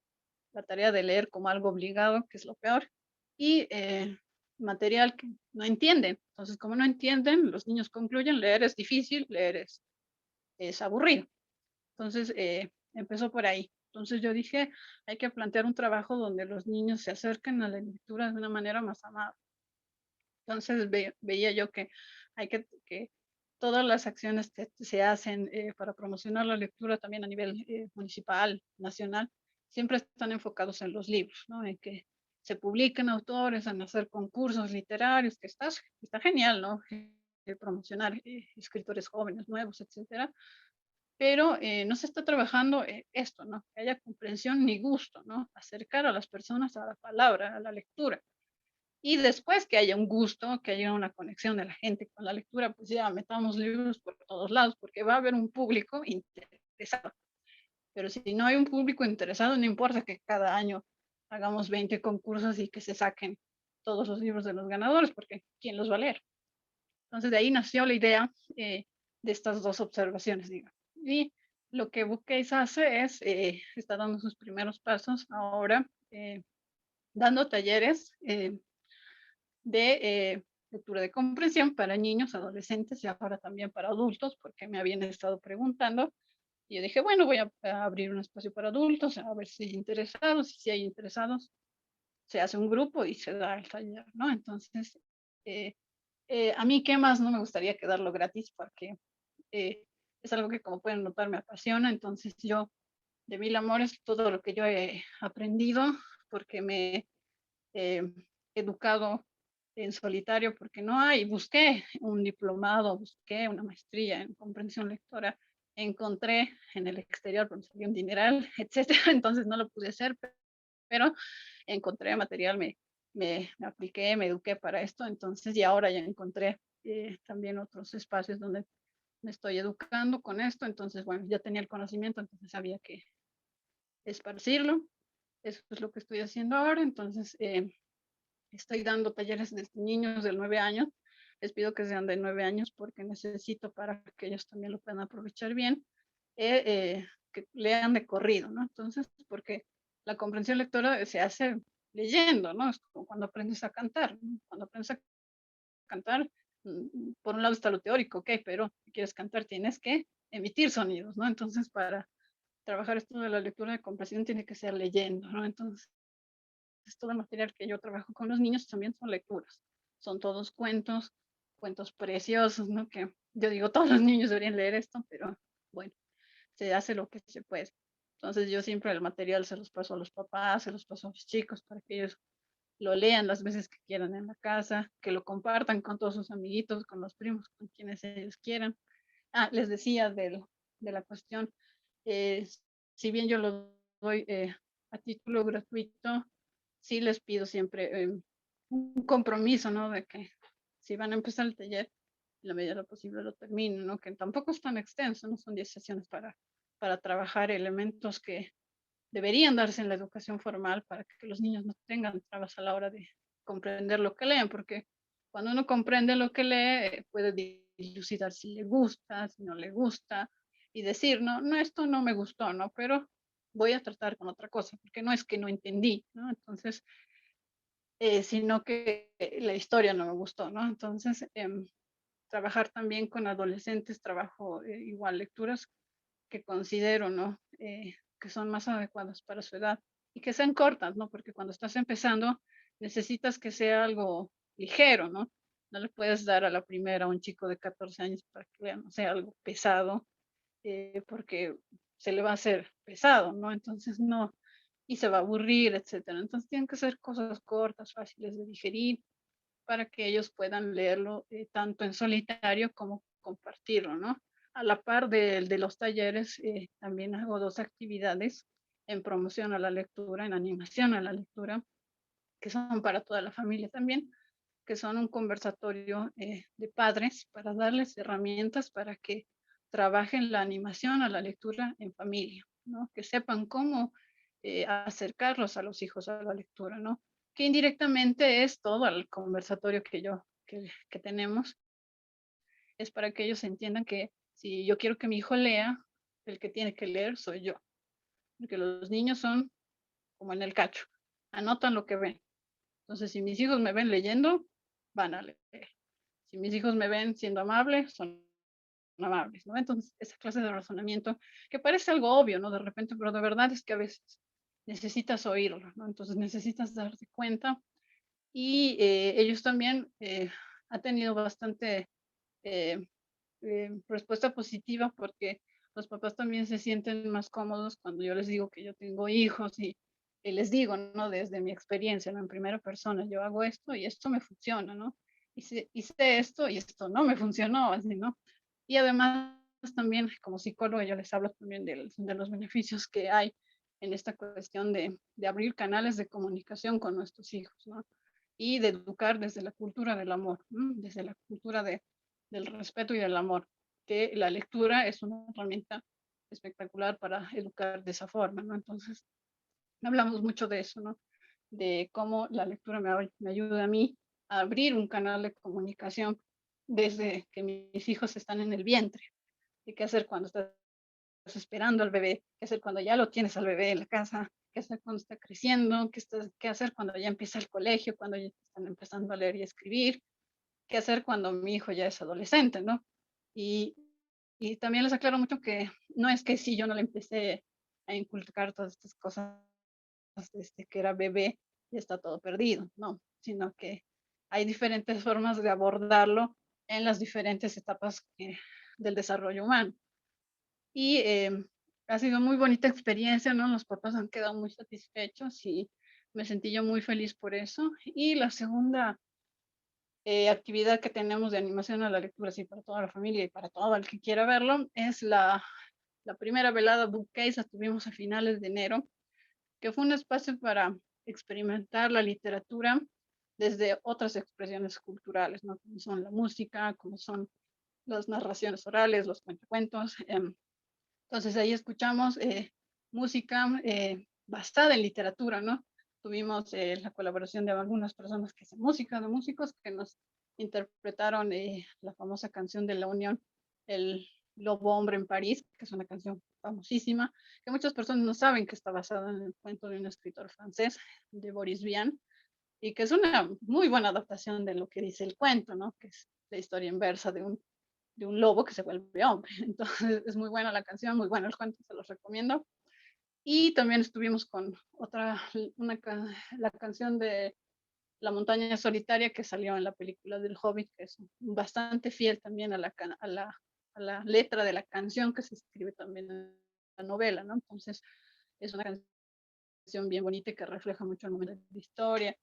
la tarea de leer como algo obligado, que es lo peor, y material que no entienden. Entonces, como no entienden, los niños concluyen, leer es difícil, leer es aburrido. Entonces, empezó por ahí. Entonces yo dije, hay que plantear un trabajo donde los niños se acerquen a la lectura de una manera más amable. Entonces veía yo que hay que todas las acciones que se hacen para promocionar la lectura también a nivel municipal, nacional, siempre están enfocados en los libros, ¿no? En que se publiquen autores, en hacer concursos literarios, que está genial, ¿no? Promocionar escritores jóvenes, nuevos, etcétera. Pero no se está trabajando esto, ¿no? Que haya comprensión ni gusto, ¿no? Acercar a las personas a la palabra, a la lectura. Y después que haya un gusto, que haya una conexión de la gente con la lectura, pues ya metamos libros por todos lados, porque va a haber un público interesado. pero si no hay un público interesado, no importa que cada año hagamos 20 concursos y que se saquen todos los libros de los ganadores, porque ¿quién los va a leer? Entonces de ahí nació la idea de estas dos observaciones, digo. Y lo que Bookcase hace es, está dando sus primeros pasos ahora, dando talleres de lectura de comprensión para niños, adolescentes y ahora también para adultos, porque me habían estado preguntando. Y yo dije, bueno, voy a abrir un espacio para adultos, a ver si hay interesados, y si hay interesados, se hace un grupo y se da el taller, ¿no? Entonces, a mí, ¿qué más no me gustaría quedarlo gratis? Porque es algo que, como pueden notar, me apasiona. Entonces, yo, de mil amores, todo lo que yo he aprendido, porque me he educado en solitario, porque no hay, busqué un diplomado, busqué una maestría en comprensión lectora, encontré en el exterior, pero salió un dineral, etcétera, entonces no lo pude hacer, pero encontré material, me apliqué, me eduqué para esto, entonces, y ahora ya encontré también otros espacios donde me estoy educando con esto, entonces, bueno, ya tenía el conocimiento, entonces había que esparcirlo, eso es lo que estoy haciendo ahora, entonces, estoy dando talleres de niños de 9 años, les pido que sean de 9 años porque necesito para que ellos también lo puedan aprovechar bien, que lean de corrido, ¿no? Entonces, porque la comprensión lectora se hace leyendo, ¿no? Es como cuando aprendes a cantar, ¿no? Cuando aprendes a cantar, por un lado está lo teórico, ok, pero si quieres cantar tienes que emitir sonidos, ¿no? Entonces, para trabajar esto de la lectura de comprensión tiene que ser leyendo, ¿no? Entonces, todo el material que yo trabajo con los niños también son lecturas, son todos cuentos, cuentos preciosos, ¿no? Que yo digo, todos los niños deberían leer esto, pero bueno, se hace lo que se puede. Entonces yo siempre el material se los paso a los papás, se los paso a los chicos para que ellos lo lean las veces que quieran en la casa, que lo compartan con todos sus amiguitos, con los primos, con quienes ellos quieran. Ah, les decía de la cuestión, eh, si bien yo lo doy a título gratuito, sí les pido siempre un compromiso, ¿no? De que si van a empezar el taller, en la medida de lo posible lo terminen, ¿no? Que tampoco es tan extenso, no son 10 sesiones para trabajar elementos que deberían darse en la educación formal para que los niños no tengan trabas a la hora de comprender lo que leen, porque cuando uno comprende lo que lee, puede dilucidar si le gusta, si no le gusta, y decir, no, no, esto no me gustó, ¿no? Pero voy a tratar con otra cosa, porque no es que no entendí, ¿no? Entonces, sino que la historia no me gustó, ¿no? Entonces, trabajar también con adolescentes, trabajo igual lecturas que considero, ¿no? Que son más adecuadas para su edad y que sean cortas, ¿no? Porque cuando estás empezando necesitas que sea algo ligero, ¿no? No le puedes dar a la primera a un chico de 14 años para que lea, no sea algo pesado, porque se le va a hacer pesado, ¿no? Entonces no, y se va a aburrir, etcétera. Entonces tienen que ser cosas cortas, fáciles de digerir, para que ellos puedan leerlo tanto en solitario como compartirlo, ¿no? A la par de los talleres, también hago dos actividades en promoción a la lectura, en animación a la lectura, que son para toda la familia también, que son un conversatorio de padres para darles herramientas para que trabajen la animación a la lectura en familia, ¿no? Que sepan cómo acercarlos a los hijos a la lectura, ¿no? Que indirectamente es todo el conversatorio que tenemos, es para que ellos entiendan que si yo quiero que mi hijo lea, el que tiene que leer soy yo, porque los niños son como en el cacho, anotan lo que ven. Entonces, si mis hijos me ven leyendo, van a leer. Si mis hijos me ven siendo amables, son amables, ¿no? Entonces, esa clase de razonamiento que parece algo obvio, ¿no? De repente, pero de verdad es que a veces necesitas oírlo, ¿no? Entonces necesitas darte cuenta y ellos también han tenido bastante eh, respuesta positiva porque los papás también se sienten más cómodos cuando yo les digo que yo tengo hijos y les digo, ¿no? Desde mi experiencia, ¿no? En primera persona, yo hago esto y esto me funciona, ¿no? Hice esto y esto no me funcionó, así, ¿no? Y además también como psicóloga yo les hablo también de los beneficios que hay en esta cuestión de abrir canales de comunicación con nuestros hijos, ¿no? Y de educar desde la cultura del amor, ¿no? Desde la cultura del respeto y del amor, que la lectura es una herramienta espectacular para educar de esa forma, ¿no? Entonces, hablamos mucho de eso, ¿no? De cómo la lectura me ayuda a mí a abrir un canal de comunicación desde que mis hijos están en el vientre. ¿Y qué hacer cuando estás esperando al bebé? ¿Qué hacer cuando ya lo tienes al bebé en la casa? ¿Qué hacer cuando está creciendo? ¿Qué hacer cuando ya empieza el colegio? Cuando ya están empezando a leer y escribir. ¿Qué hacer cuando mi hijo ya es adolescente, no? Y, y también les aclaro mucho que no es que si yo no le empecé a inculcar todas estas cosas desde que era bebé, y está todo perdido, no, sino que hay diferentes formas de abordarlo en las diferentes etapas del desarrollo humano. Y ha sido muy bonita experiencia, ¿no? Los papás han quedado muy satisfechos y me sentí yo muy feliz por eso. Y la segunda actividad que tenemos de animación a la lectura, sí, para toda la familia y para todo el que quiera verlo, es la primera velada Bookcase, la tuvimos a finales de enero, que fue un espacio para experimentar la literatura desde otras expresiones culturales, ¿no? Como son la música, como son las narraciones orales, los cuentos. Entonces ahí escuchamos música basada en literatura, ¿no? Tuvimos la colaboración de algunas personas que hacen música, de músicos que nos interpretaron la famosa canción de la Unión, El Lobo Hombre en París, que es una canción famosísima, que muchas personas no saben que está basada en el cuento de un escritor francés, de Boris Vian, y que es una muy buena adaptación de lo que dice el cuento, ¿no? Que es la historia inversa de un lobo que se vuelve hombre. Entonces es muy buena la canción, muy bueno el cuento, se los recomiendo. Y también estuvimos con la canción de La montaña solitaria que salió en la película del Hobbit, que es bastante fiel también a la letra de la canción que se escribe también en la novela, ¿no? Entonces es una canción bien bonita y que refleja mucho el momento de la historia.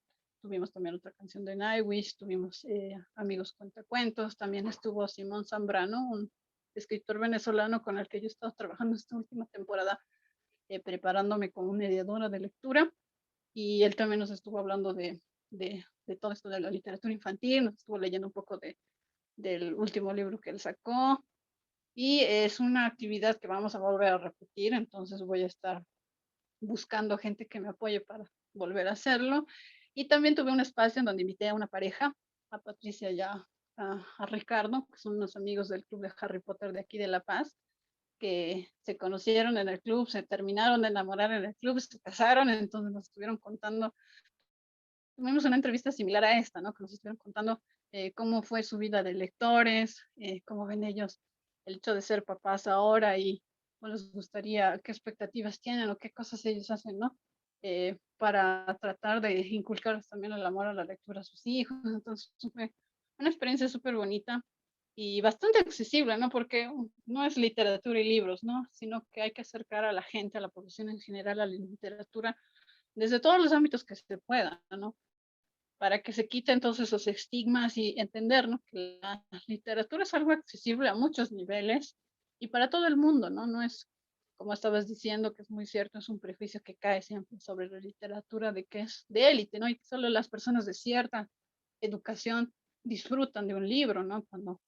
Tuvimos también otra canción de Nightwish, tuvimos Amigos Cuentacuentos, también estuvo Simón Zambrano, un escritor venezolano con el que yo he estado trabajando esta última temporada, preparándome como mediadora de lectura, y él también nos estuvo hablando de todo esto de la literatura infantil, nos estuvo leyendo un poco del último libro que él sacó, y es una actividad que vamos a volver a repetir, entonces voy a estar buscando gente que me apoye para volver a hacerlo. Y también tuve un espacio en donde invité a una pareja, a Patricia y a Ricardo, que son unos amigos del club de Harry Potter de aquí de La Paz, que se conocieron en el club, se terminaron de enamorar en el club, se casaron, entonces nos estuvieron contando, tuvimos una entrevista similar a esta, ¿no? Que nos estuvieron contando cómo fue su vida de lectores, cómo ven ellos el hecho de ser papás ahora y cómo les gustaría, qué expectativas tienen o qué cosas ellos hacen, ¿no? Para tratar de inculcar también el amor a la lectura a sus hijos. Entonces fue una experiencia súper bonita y bastante accesible, ¿no? Porque no es literatura y libros, ¿no? Sino que hay que acercar a la gente, a la población en general, a la literatura desde todos los ámbitos que se puedan, ¿no? Para que se quiten todos esos estigmas y entender, ¿no? Que la literatura es algo accesible a muchos niveles y para todo el mundo, ¿no? No es, como estabas diciendo, que es muy cierto, es un prejuicio que cae siempre sobre la literatura de que es de élite, ¿no? Y que solo las personas de cierta educación disfrutan de un libro, ¿no? Cuando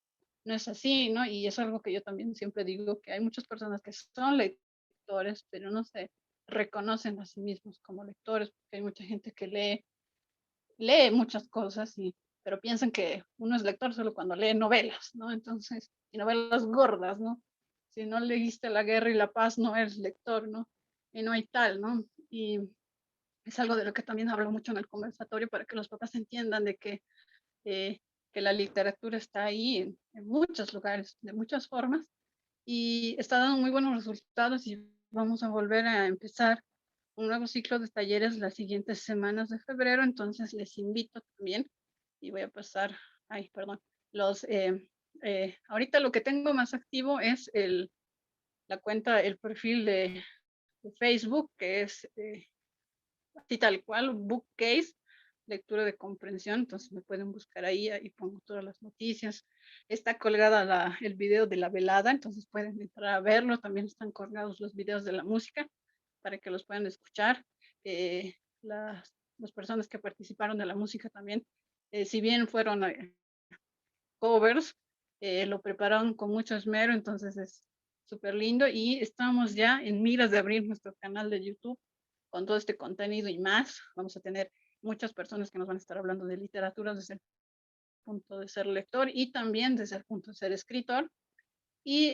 no es así, ¿no? Y es algo que yo también siempre digo, que hay muchas personas que son lectores, pero no se reconocen a sí mismos como lectores, porque hay mucha gente que lee muchas cosas, pero piensan que uno es lector solo cuando lee novelas, ¿no? Entonces, y novelas gordas, ¿no? Si no leíste La Guerra y la Paz, no eres lector, ¿no? Y no hay tal, ¿no? Y es algo de lo que también hablo mucho en el conversatorio para que los papás entiendan de que la literatura está ahí en muchos lugares, de muchas formas, y está dando muy buenos resultados y vamos a volver a empezar un nuevo ciclo de talleres las siguientes semanas de febrero, entonces les invito también y voy a pasar, ay, perdón, ahorita lo que tengo más activo es la cuenta, el perfil de Facebook, que es así tal cual, Bookcase, lectura de comprensión, entonces me pueden buscar ahí, ahí pongo todas las noticias. Está colgada el video de la velada, entonces pueden entrar a verlo, también están colgados los videos de la música para que los puedan escuchar. Las personas que participaron de la música también, si bien fueron covers, lo prepararon con mucho esmero, entonces súper lindo y estamos ya en miras de abrir nuestro canal de YouTube con todo este contenido y más. Vamos a tener muchas personas que nos van a estar hablando de literatura desde el punto de ser lector y también desde el punto de ser escritor. Y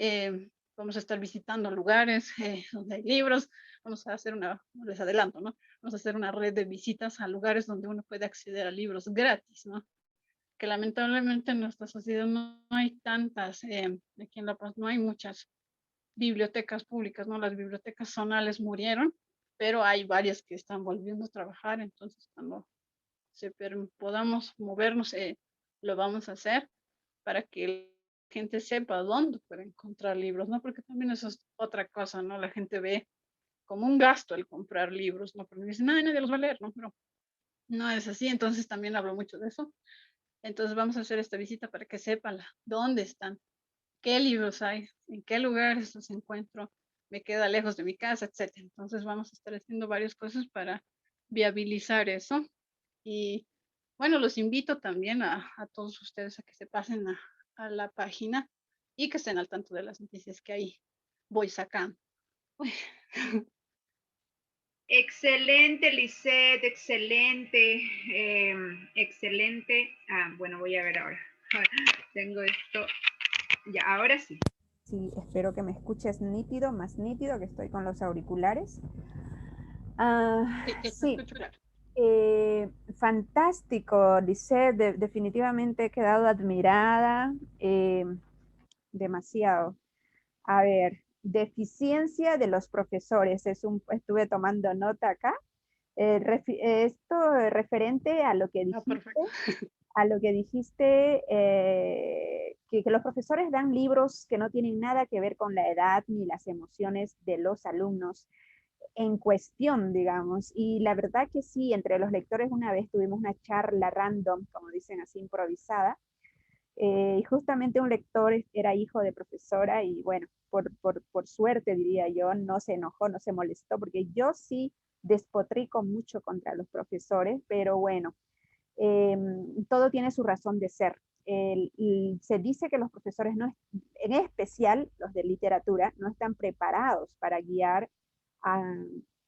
vamos a estar visitando lugares donde hay libros. Vamos a hacer les adelanto, ¿no? Vamos a hacer una red de visitas a lugares donde uno puede acceder a libros gratis, ¿no? Que lamentablemente en nuestra sociedad no hay tantas, aquí en La Paz no hay muchas bibliotecas públicas, ¿no? Las bibliotecas zonales murieron, pero hay varias que están volviendo a trabajar, entonces cuando podamos movernos, lo vamos a hacer para que la gente sepa dónde puede encontrar libros, ¿no? Porque también eso es otra cosa, ¿no? La gente ve como un gasto el comprar libros, ¿no? Porque dicen, nadie los va a leer, ¿no? Pero no es así, entonces también hablo mucho de eso. Entonces vamos a hacer esta visita para que sepan dónde están, qué libros hay, en qué lugares los encuentro, me queda lejos de mi casa, etcétera. Entonces vamos a estar haciendo varias cosas para viabilizar eso. Y bueno, los invito también a todos ustedes a que se pasen a la página y que estén al tanto de las noticias que ahí voy sacando. Uy. Excelente, Lisette, excelente, excelente. Bueno, voy a ver ahora. Tengo esto, ya, ahora sí. Sí, espero que me escuches nítido, más nítido, que estoy con los auriculares. Sí, fantástico, Lisette, definitivamente he quedado admirada, demasiado. A ver, deficiencia de los profesores, estuve tomando nota acá. Esto referente a lo que dijiste, que los profesores dan libros que no tienen nada que ver con la edad ni las emociones de los alumnos en cuestión, digamos. Y la verdad que sí, entre los lectores una vez tuvimos una charla random, como dicen así, improvisada, y justamente un lector era hijo de profesora y bueno, por suerte diría yo, no se enojó, no se molestó, porque yo sí despotrico mucho contra los profesores, pero bueno, todo tiene su razón de ser. Se dice que los profesores, no, en especial los de literatura, no están preparados para guiar a,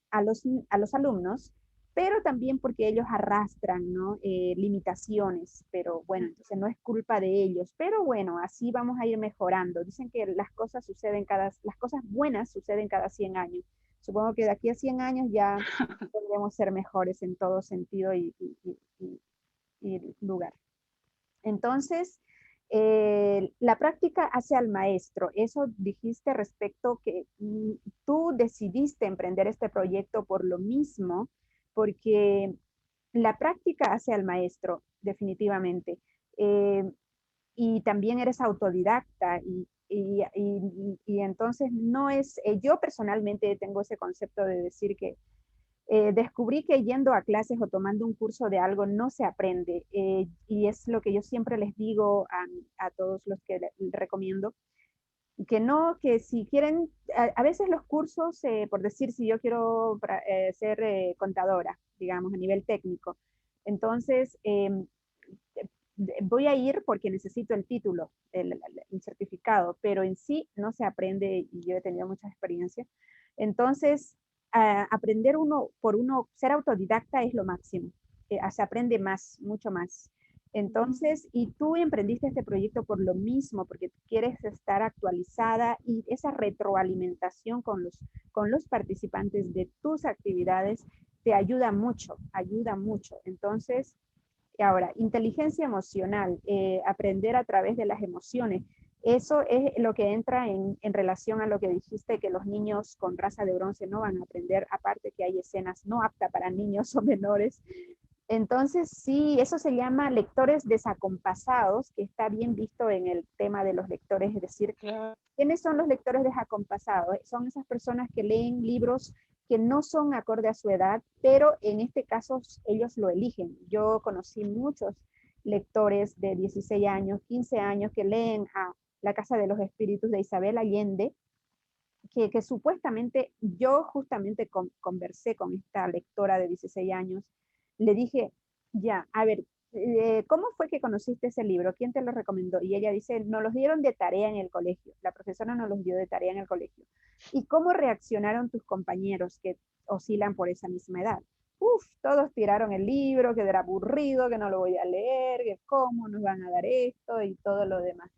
a los alumnos, pero también porque ellos arrastran, ¿no? Limitaciones, pero bueno, entonces no es culpa de ellos, pero bueno, así vamos a ir mejorando. Dicen que las cosas las cosas buenas suceden cada 100 años. Supongo que de aquí a 100 años ya podremos ser mejores en todo sentido y lugar. Entonces, la práctica hace al maestro. Eso dijiste respecto que tú decidiste emprender este proyecto por lo mismo, porque la práctica hace al maestro, definitivamente. Y también eres autodidacta y entonces no es, yo personalmente tengo ese concepto de decir que descubrí que yendo a clases o tomando un curso de algo no se aprende, y es lo que yo siempre les digo a todos los que recomiendo, que no, que si quieren, a veces los cursos, por decir, si yo quiero ser contadora, digamos, a nivel técnico, entonces voy a ir porque necesito el título, el certificado, pero en sí no se aprende y yo he tenido mucha experiencia. Entonces, aprender ser autodidacta es lo máximo. Se aprende más, mucho más. Entonces, y tú emprendiste este proyecto por lo mismo, porque quieres estar actualizada y esa retroalimentación con los participantes de tus actividades te ayuda mucho, ayuda mucho. Entonces, ahora, inteligencia emocional, aprender a través de las emociones. Eso es lo que entra en relación a lo que dijiste, que los niños con raza de bronce no van a aprender, aparte que hay escenas no aptas para niños o menores. Entonces, sí, eso se llama lectores desacompasados, que está bien visto en el tema de los lectores, es decir, Claro. ¿quiénes son los lectores desacompasados? Son esas personas que leen libros que no son acorde a su edad, pero en este caso ellos lo eligen. Yo conocí muchos lectores de 16 años, 15 años que leen a La Casa de los Espíritus de Isabel Allende, que supuestamente yo justamente conversé con esta lectora de 16 años, le dije, ya, a ver, ¿cómo fue que conociste ese libro? ¿Quién te lo recomendó? Y ella dice, nos los dieron de tarea en el colegio. La profesora nos los dio de tarea en el colegio. ¿Y cómo reaccionaron tus compañeros que oscilan por esa misma edad? Uf, todos tiraron el libro, que era aburrido, que no lo voy a leer, que cómo nos van a dar esto y todo lo demás.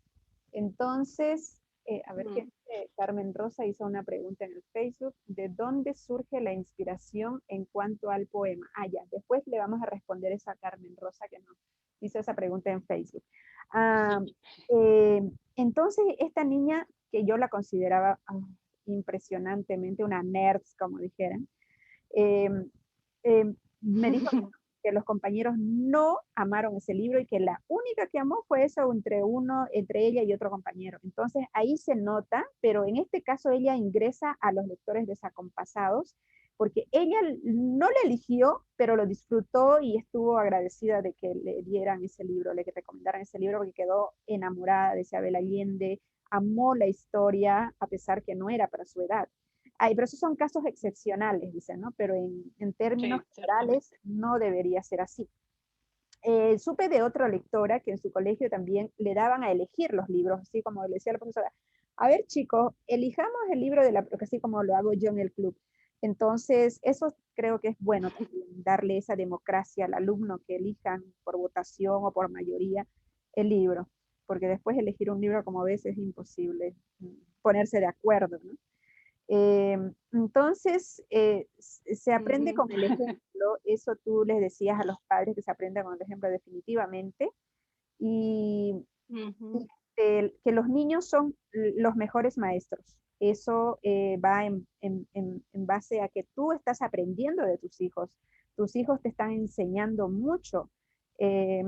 Entonces, a ver qué Carmen Rosa hizo una pregunta en el Facebook. ¿De dónde surge la inspiración en cuanto al poema? Ah, ya, después le vamos a responder esa a Carmen Rosa que nos hizo esa pregunta en Facebook. Ah, entonces, esta niña que yo la consideraba impresionantemente una nerd, como dijeran, eh, me dijo que los compañeros no amaron ese libro y que la única que amó fue eso entre ella y otro compañero. Entonces ahí se nota, pero en este caso ella ingresa a los lectores desacompasados porque ella no le eligió, pero lo disfrutó y estuvo agradecida de que le dieran ese libro, le recomendaran ese libro porque quedó enamorada de Isabel Allende, amó la historia a pesar que no era para su edad. Ay, pero esos son casos excepcionales, dicen, ¿no? Pero en términos Sí, generales no debería ser así. Supe de otra lectora que en su colegio también le daban a elegir los libros, así como le decía la profesora, a ver chicos, elijamos el libro de la, así como lo hago yo en el club. Entonces, eso creo que es bueno también, darle esa democracia al alumno que elijan por votación o por mayoría el libro, porque después elegir un libro como ves es imposible ponerse de acuerdo, ¿no? Entonces, se aprende con el ejemplo, eso tú les decías a los padres que se aprende con el ejemplo definitivamente, y que los niños son los mejores maestros. Eso va en base a que tú estás aprendiendo de tus hijos te están enseñando mucho, eh,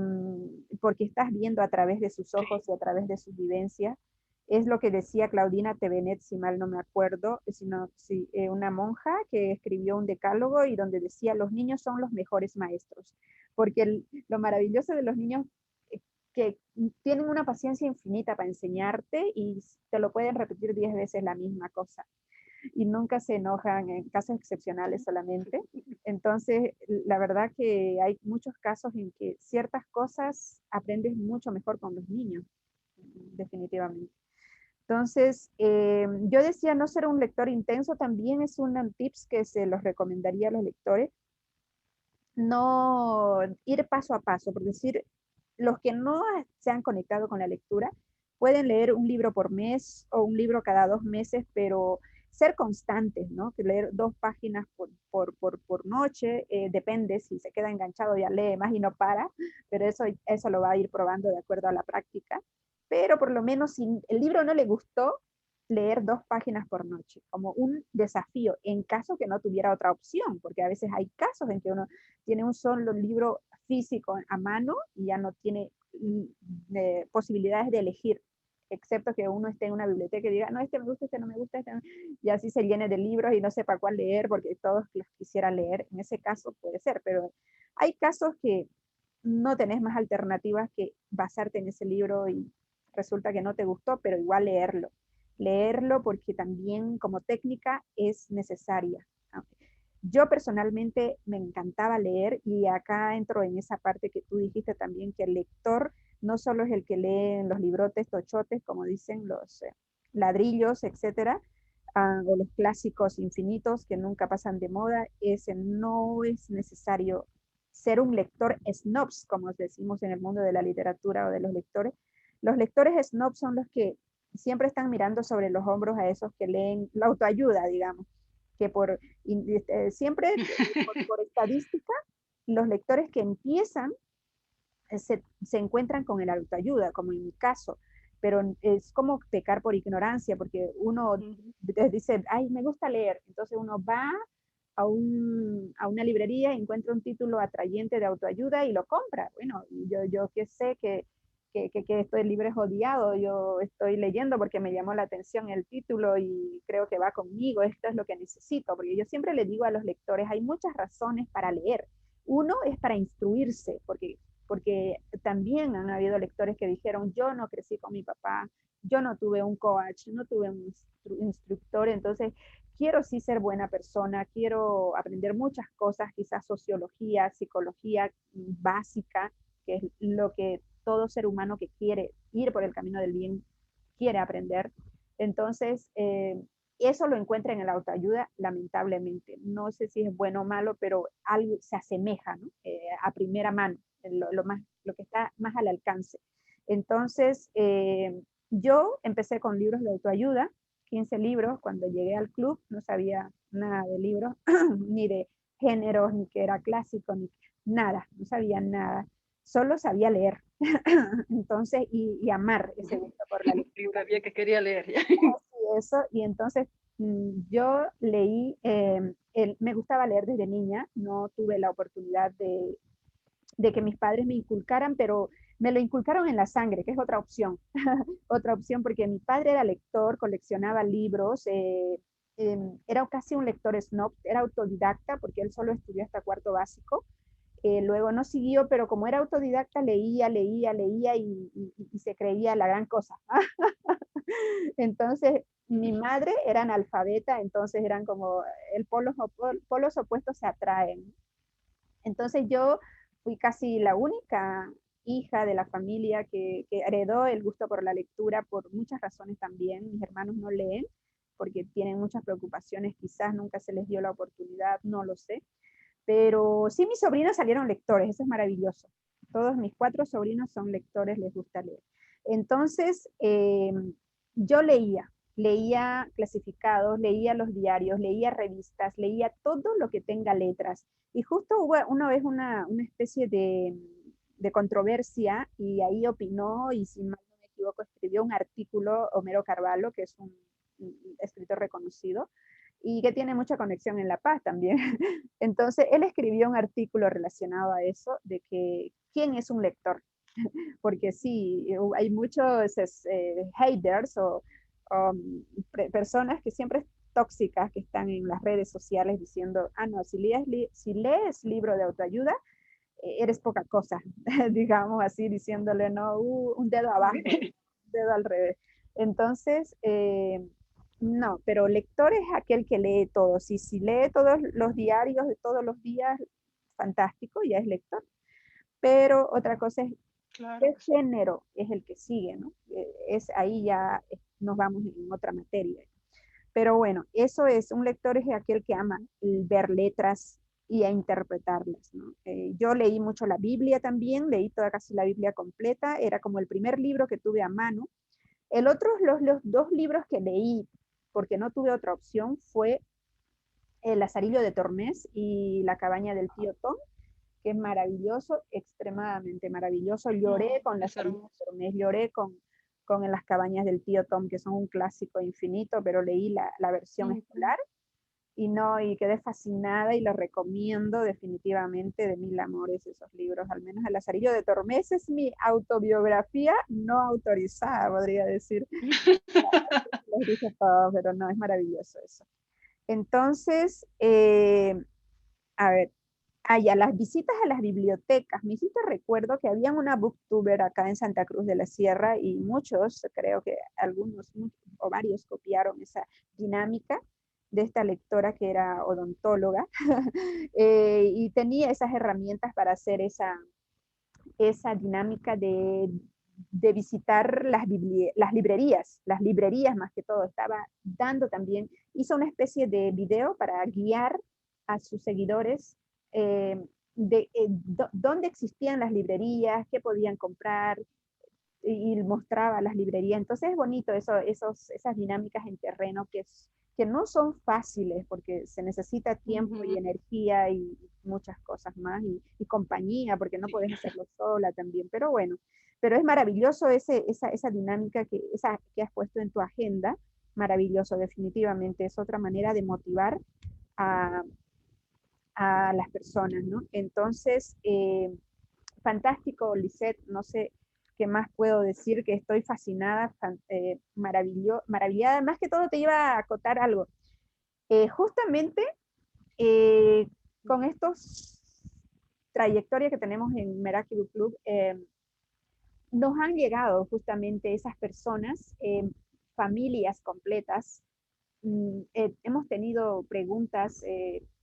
porque estás viendo a través de sus ojos y a través de sus vivencias. Es lo que decía Claudina Tevenet, si mal no me acuerdo, sino, una monja que escribió un decálogo y donde decía, los niños son los mejores maestros, porque lo maravilloso de los niños que tienen una paciencia infinita para enseñarte y te lo pueden repetir 10 veces la misma cosa y nunca se enojan en casos excepcionales solamente. Entonces, la verdad que hay muchos casos en que ciertas cosas aprendes mucho mejor con los niños, definitivamente. Entonces, yo decía no ser un lector intenso también es un tips que se los recomendaría a los lectores. No ir paso a paso, por decir, los que no se han conectado con la lectura pueden leer un libro por mes o un libro cada 2 meses, pero ser constantes, ¿no? Que leer 2 páginas por noche, depende, si se queda enganchado ya lee más y no para, pero eso lo va a ir probando de acuerdo a la práctica. Pero por lo menos si el libro no le gustó, leer 2 páginas por noche, como un desafío, en caso que no tuviera otra opción, porque a veces hay casos en que uno tiene un solo libro físico a mano y ya no tiene posibilidades de elegir, excepto que uno esté en una biblioteca y diga, no, este me gusta, este no me gusta, este no, y así se llene de libros y no sepa cuál leer porque todos los quisiera leer. En ese caso puede ser, pero hay casos que no tenés más alternativas que basarte en ese libro y resulta que no te gustó, pero igual leerlo. Leerlo porque también como técnica es necesaria. Yo personalmente me encantaba leer y acá entro en esa parte que tú dijiste también, que el lector no solo es el que lee en los librotes tochotes, como dicen los ladrillos, etcétera, o los clásicos infinitos que nunca pasan de moda, ese no es necesario ser un lector snobs, como decimos en el mundo de la literatura o de los lectores. Los lectores snobs son los que siempre están mirando sobre los hombros a esos que leen la autoayuda, digamos, que siempre por estadística, los lectores que empiezan se encuentran con el autoayuda, como en mi caso, pero es como pecar por ignorancia, porque uno dice, ay, me gusta leer, entonces uno va a una librería, encuentra un título atrayente de autoayuda y lo compra. Bueno, yo que sé que este libro es odiado, yo estoy leyendo porque me llamó la atención el título y creo que va conmigo, esto es lo que necesito, porque yo siempre le digo a los lectores, hay muchas razones para leer. Uno es para instruirse, porque también han habido lectores que dijeron, yo no crecí con mi papá, yo no tuve un coach, no tuve un instructor, entonces quiero sí ser buena persona, quiero aprender muchas cosas, quizás sociología, psicología básica, que es lo que todo ser humano que quiere ir por el camino del bien quiere aprender. Entonces, eso lo encuentra en el autoayuda, lamentablemente. No sé si es bueno o malo, pero algo se asemeja, ¿no? A primera mano, lo que está más al alcance. Entonces, yo empecé con libros de autoayuda, 15 libros. Cuando llegué al club no sabía nada de libros, ni de géneros, ni que era clásico, ni nada, no sabía nada. Solo sabía leer. Entonces, y amar ese gusto por la lectura. Sabía que quería leer. Y eso, y entonces yo leí, me gustaba leer desde niña, no tuve la oportunidad de que mis padres me inculcaran, pero me lo inculcaron en la sangre, que es otra opción. Otra opción, porque mi padre era lector, coleccionaba libros, era casi un lector snob, era autodidacta, porque él solo estudió hasta cuarto básico. Luego no siguió, pero como era autodidacta, leía, leía, leía y se creía la gran cosa. Entonces, mi madre era analfabeta, entonces eran como polos opuestos se atraen. Entonces yo fui casi la única hija de la familia que heredó el gusto por la lectura por muchas razones también. Mis hermanos no leen porque tienen muchas preocupaciones, quizás nunca se les dio la oportunidad, no lo sé. Pero sí, mis sobrinos salieron lectores, eso es maravilloso. Todos mis 4 sobrinos son lectores, les gusta leer. Entonces, yo leía clasificados, leía los diarios, leía revistas, leía todo lo que tenga letras. Y justo hubo una vez una especie de controversia y ahí opinó y si mal no me equivoco escribió un artículo Homero Carvalho, que es un escritor reconocido, y que tiene mucha conexión en La Paz también. Entonces, él escribió un artículo relacionado a eso, de que quién es un lector, porque sí, hay muchos haters o personas que siempre tóxicas que están en las redes sociales diciendo, ah, no, si lees libro de autoayuda, eres poca cosa, digamos así, diciéndole, no, un dedo abajo, un dedo al revés. Entonces, no, pero lector es aquel que lee todo. Si lee todos los diarios de todos los días, fantástico, ya es lector. Pero otra cosa es Claro qué que sí. género es el que sigue, ¿no? Ahí ya nos vamos en otra materia. Pero bueno, eso es, un lector es aquel que ama ver letras y a interpretarlas, ¿no? Yo leí mucho la Biblia también, leí toda casi la Biblia completa, era como el primer libro que tuve a mano. El otro, los 2 libros que leí, porque no tuve otra opción, fue El Lazarillo de Tormes y La cabaña del tío Tom, que es maravilloso, extremadamente maravilloso. Lloré No, con es Lazarillo de hermoso. Tormes, lloré con En las cabañas del tío Tom, que son un clásico infinito, pero leí la versión Ujú. escolar y no, y quedé fascinada y lo recomiendo definitivamente de mil amores esos libros, al menos El Lazarillo de Tormes es mi autobiografía no autorizada, podría decir. Los dije todos, pero no, es maravilloso eso. Entonces, a ver, ya las visitas a las bibliotecas. Me hiciste recuerdo que había una booktuber acá en Santa Cruz de la Sierra y muchos, creo que algunos o varios copiaron esa dinámica de esta lectora que era odontóloga y tenía esas herramientas para hacer esa dinámica de visitar las librerías más que todo. Estaba dando también, hizo una especie de video para guiar a sus seguidores dónde existían las librerías, qué podían comprar y mostraba las librerías. Entonces es bonito esas dinámicas en terreno que no son fáciles porque se necesita tiempo y Ujú. energía y muchas cosas más y compañía porque no Sí. puedes hacerlo sola también. Pero bueno, pero es maravilloso esa dinámica que has puesto en tu agenda. Maravilloso, definitivamente. Es otra manera de motivar a, a las personas, ¿no? Entonces, fantástico, Lisette, no sé qué más puedo decir, que estoy fascinada, maravillada. Más que todo te iba a acotar algo. Justamente eh, con estos trayectorias que tenemos en Meraki Book Club, nos han llegado justamente esas personas, familias completas. Hemos tenido preguntas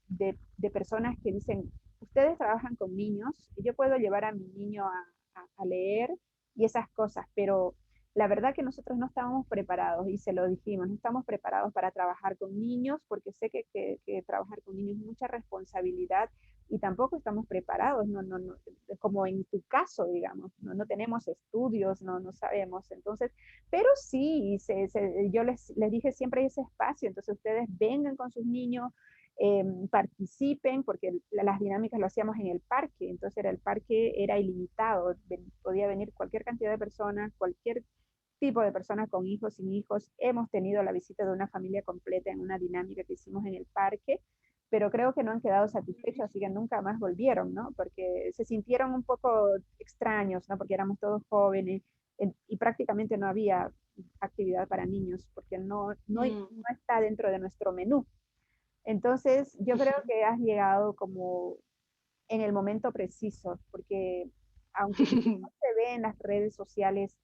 de personas que dicen, ustedes trabajan con niños, yo puedo llevar a mi niño a leer y esas cosas, pero la verdad que nosotros no estábamos preparados y se lo dijimos, no estamos preparados para trabajar con niños porque sé que trabajar con niños es mucha responsabilidad y tampoco estamos preparados, como en tu caso, digamos, no tenemos estudios, no sabemos. Entonces, pero sí, yo les dije siempre hay ese espacio, entonces ustedes vengan con sus niños, participen, porque las dinámicas lo hacíamos en el parque, entonces el parque era ilimitado, podía venir cualquier cantidad de personas, cualquier tipo de personas con hijos, sin hijos. Hemos tenido la visita de una familia completa en una dinámica que hicimos en el parque, pero creo que no han quedado satisfechos, así que nunca más volvieron, ¿no? Porque se sintieron un poco extraños, ¿no? Porque éramos todos jóvenes y prácticamente no había actividad para niños, porque no está dentro de nuestro menú. Entonces, yo creo que has llegado como en el momento preciso, porque aunque no se ve en las redes sociales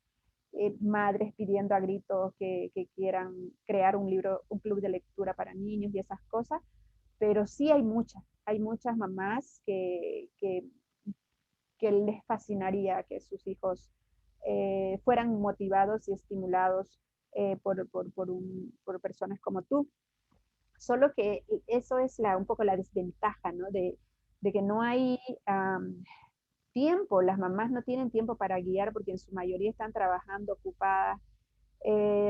madres pidiendo a gritos que quieran crear un libro, un club de lectura para niños y esas cosas, pero sí hay muchas mamás que les fascinaría que sus hijos fueran motivados y estimulados por personas como tú. Solo que eso es un poco la desventaja, ¿no? De que no hay tiempo, las mamás no tienen tiempo para guiar porque en su mayoría están trabajando, ocupadas.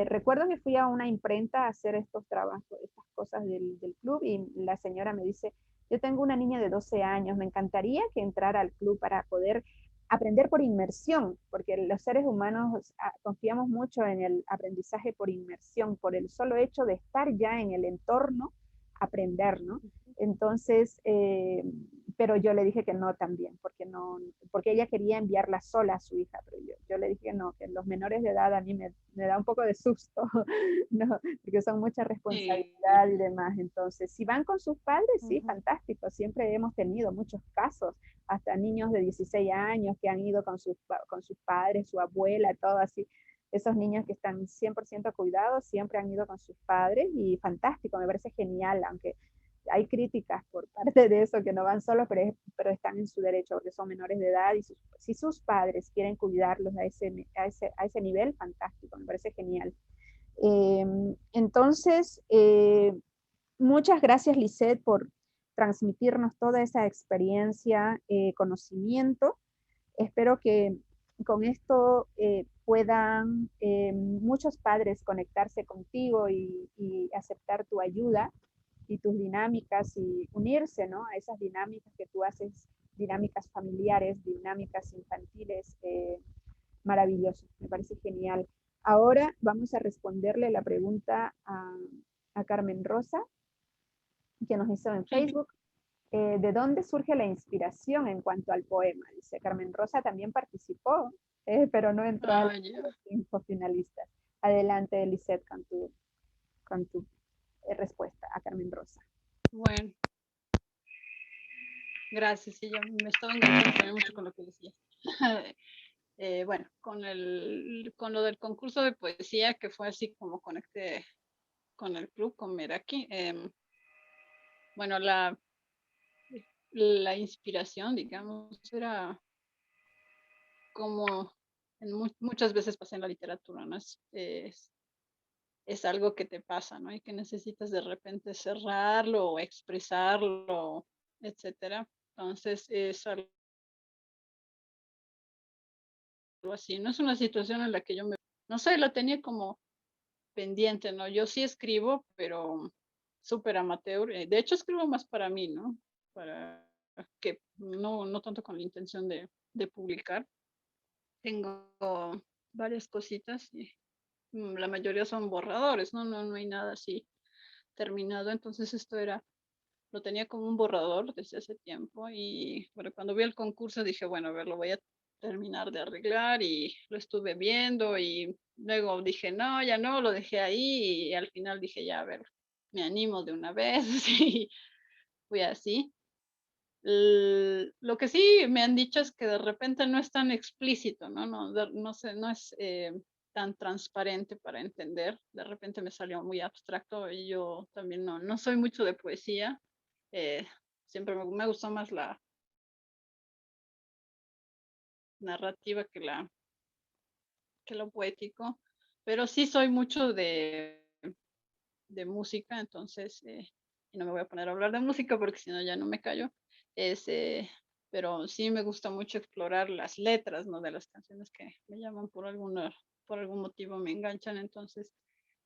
Recuerdo que fui a una imprenta a hacer estos trabajos, estas cosas del club y la señora me dice, yo tengo una niña de 12 años, me encantaría que entrara al club para poder aprender por inmersión, porque los seres humanos confiamos mucho en el aprendizaje por inmersión, por el solo hecho de estar ya en el entorno, aprender, ¿no? Entonces, pero yo le dije que no también, porque ella quería enviarla sola a su hija, pero yo le dije que no, que los menores de edad a mí me da un poco de susto, ¿no? Porque son mucha responsabilidad y demás. Entonces, si van con sus padres, sí, fantástico. Siempre hemos tenido muchos casos, hasta niños de 16 años que han ido con sus padres, su abuela, todo así. Esos niños que están 100% cuidados siempre han ido con sus padres y fantástico, me parece genial, aunque hay críticas por parte de eso, que no van solos, pero están en su derecho porque son menores de edad y si sus padres quieren cuidarlos a ese nivel, fantástico, me parece genial. Entonces, muchas gracias, Lisette, por transmitirnos toda esa experiencia, conocimiento. Espero que con esto puedan muchos padres conectarse contigo y aceptar tu ayuda y tus dinámicas y unirse, ¿no? A esas dinámicas que tú haces, dinámicas familiares, dinámicas infantiles, maravilloso, me parece genial. Ahora vamos a responderle la pregunta a Carmen Rosa, que nos hizo en Facebook. ¿De dónde surge la inspiración en cuanto al poema? Dice Carmen Rosa también participó, pero no entró a los 5 finalistas. Adelante, Lisette, con tu respuesta a Carmen Rosa. Bueno, gracias. Sí, yo me estaba enganchando también mucho con lo que decías. Bueno, con lo del concurso de poesía, que fue así como conecté con el club, con Meraki. Bueno, la inspiración, digamos, era como muchas veces pasa en la literatura, ¿no? Es algo que te pasa, ¿no? Y que necesitas de repente cerrarlo o expresarlo, etcétera. Entonces, es algo así. No es una situación en la que no sé, la tenía como pendiente, ¿no? Yo sí escribo, pero súper amateur. De hecho, escribo más para mí, ¿no? Para que no tanto con la intención de publicar. Tengo varias cositas y la mayoría son borradores, ¿no? No hay nada así terminado. Entonces lo tenía como un borrador desde hace tiempo y bueno, cuando vi el concurso dije, bueno, a ver, lo voy a terminar de arreglar y lo estuve viendo y luego dije, no, ya no, lo dejé ahí y al final dije, ya, a ver, me animo de una vez y fui así. Lo que sí me han dicho es que de repente no es tan explícito, ¿no? No sé, no es tan transparente para entender. De repente me salió muy abstracto y yo también no soy mucho de poesía. Eh, Siempre me gustó más narrativa que lo poético, pero sí soy mucho de música, entonces, y no me voy a poner a hablar de música porque si no ya no me callo, es, pero sí me gusta mucho explorar las letras, ¿no? De las canciones que me llaman por algún motivo me enganchan, entonces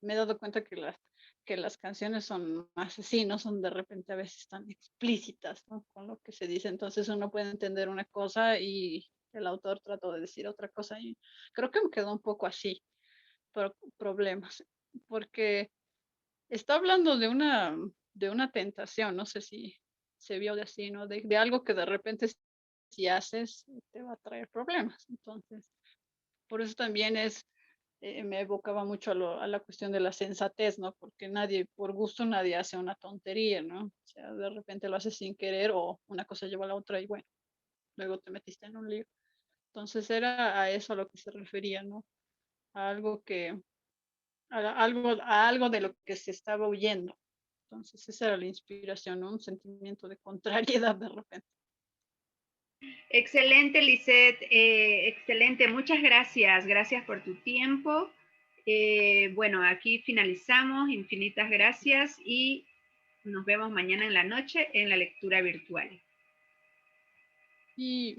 me he dado cuenta que las canciones son más así, no son de repente a veces tan explícitas, ¿no? Con lo que se dice, entonces uno puede entender una cosa y el autor trató de decir otra cosa y creo que me quedó un poco así, problemas, porque está hablando de una tentación, no sé si se vio de así, ¿no? De algo que de repente si haces te va a traer problemas. Entonces, por eso también me evocaba mucho a la cuestión de la sensatez, ¿no? Porque nadie, por gusto, nadie hace una tontería, ¿no? O sea, de repente lo haces sin querer o una cosa lleva a la otra y bueno, luego te metiste en un lío. Entonces era a eso a lo que se refería, ¿no? A algo a algo de lo que se estaba huyendo. Entonces, esa era la inspiración, ¿no? Un sentimiento de contrariedad de repente. Excelente, Lisette, excelente. Muchas gracias. Gracias por tu tiempo. Bueno, aquí finalizamos. Infinitas gracias y nos vemos mañana en la noche en la lectura virtual. Y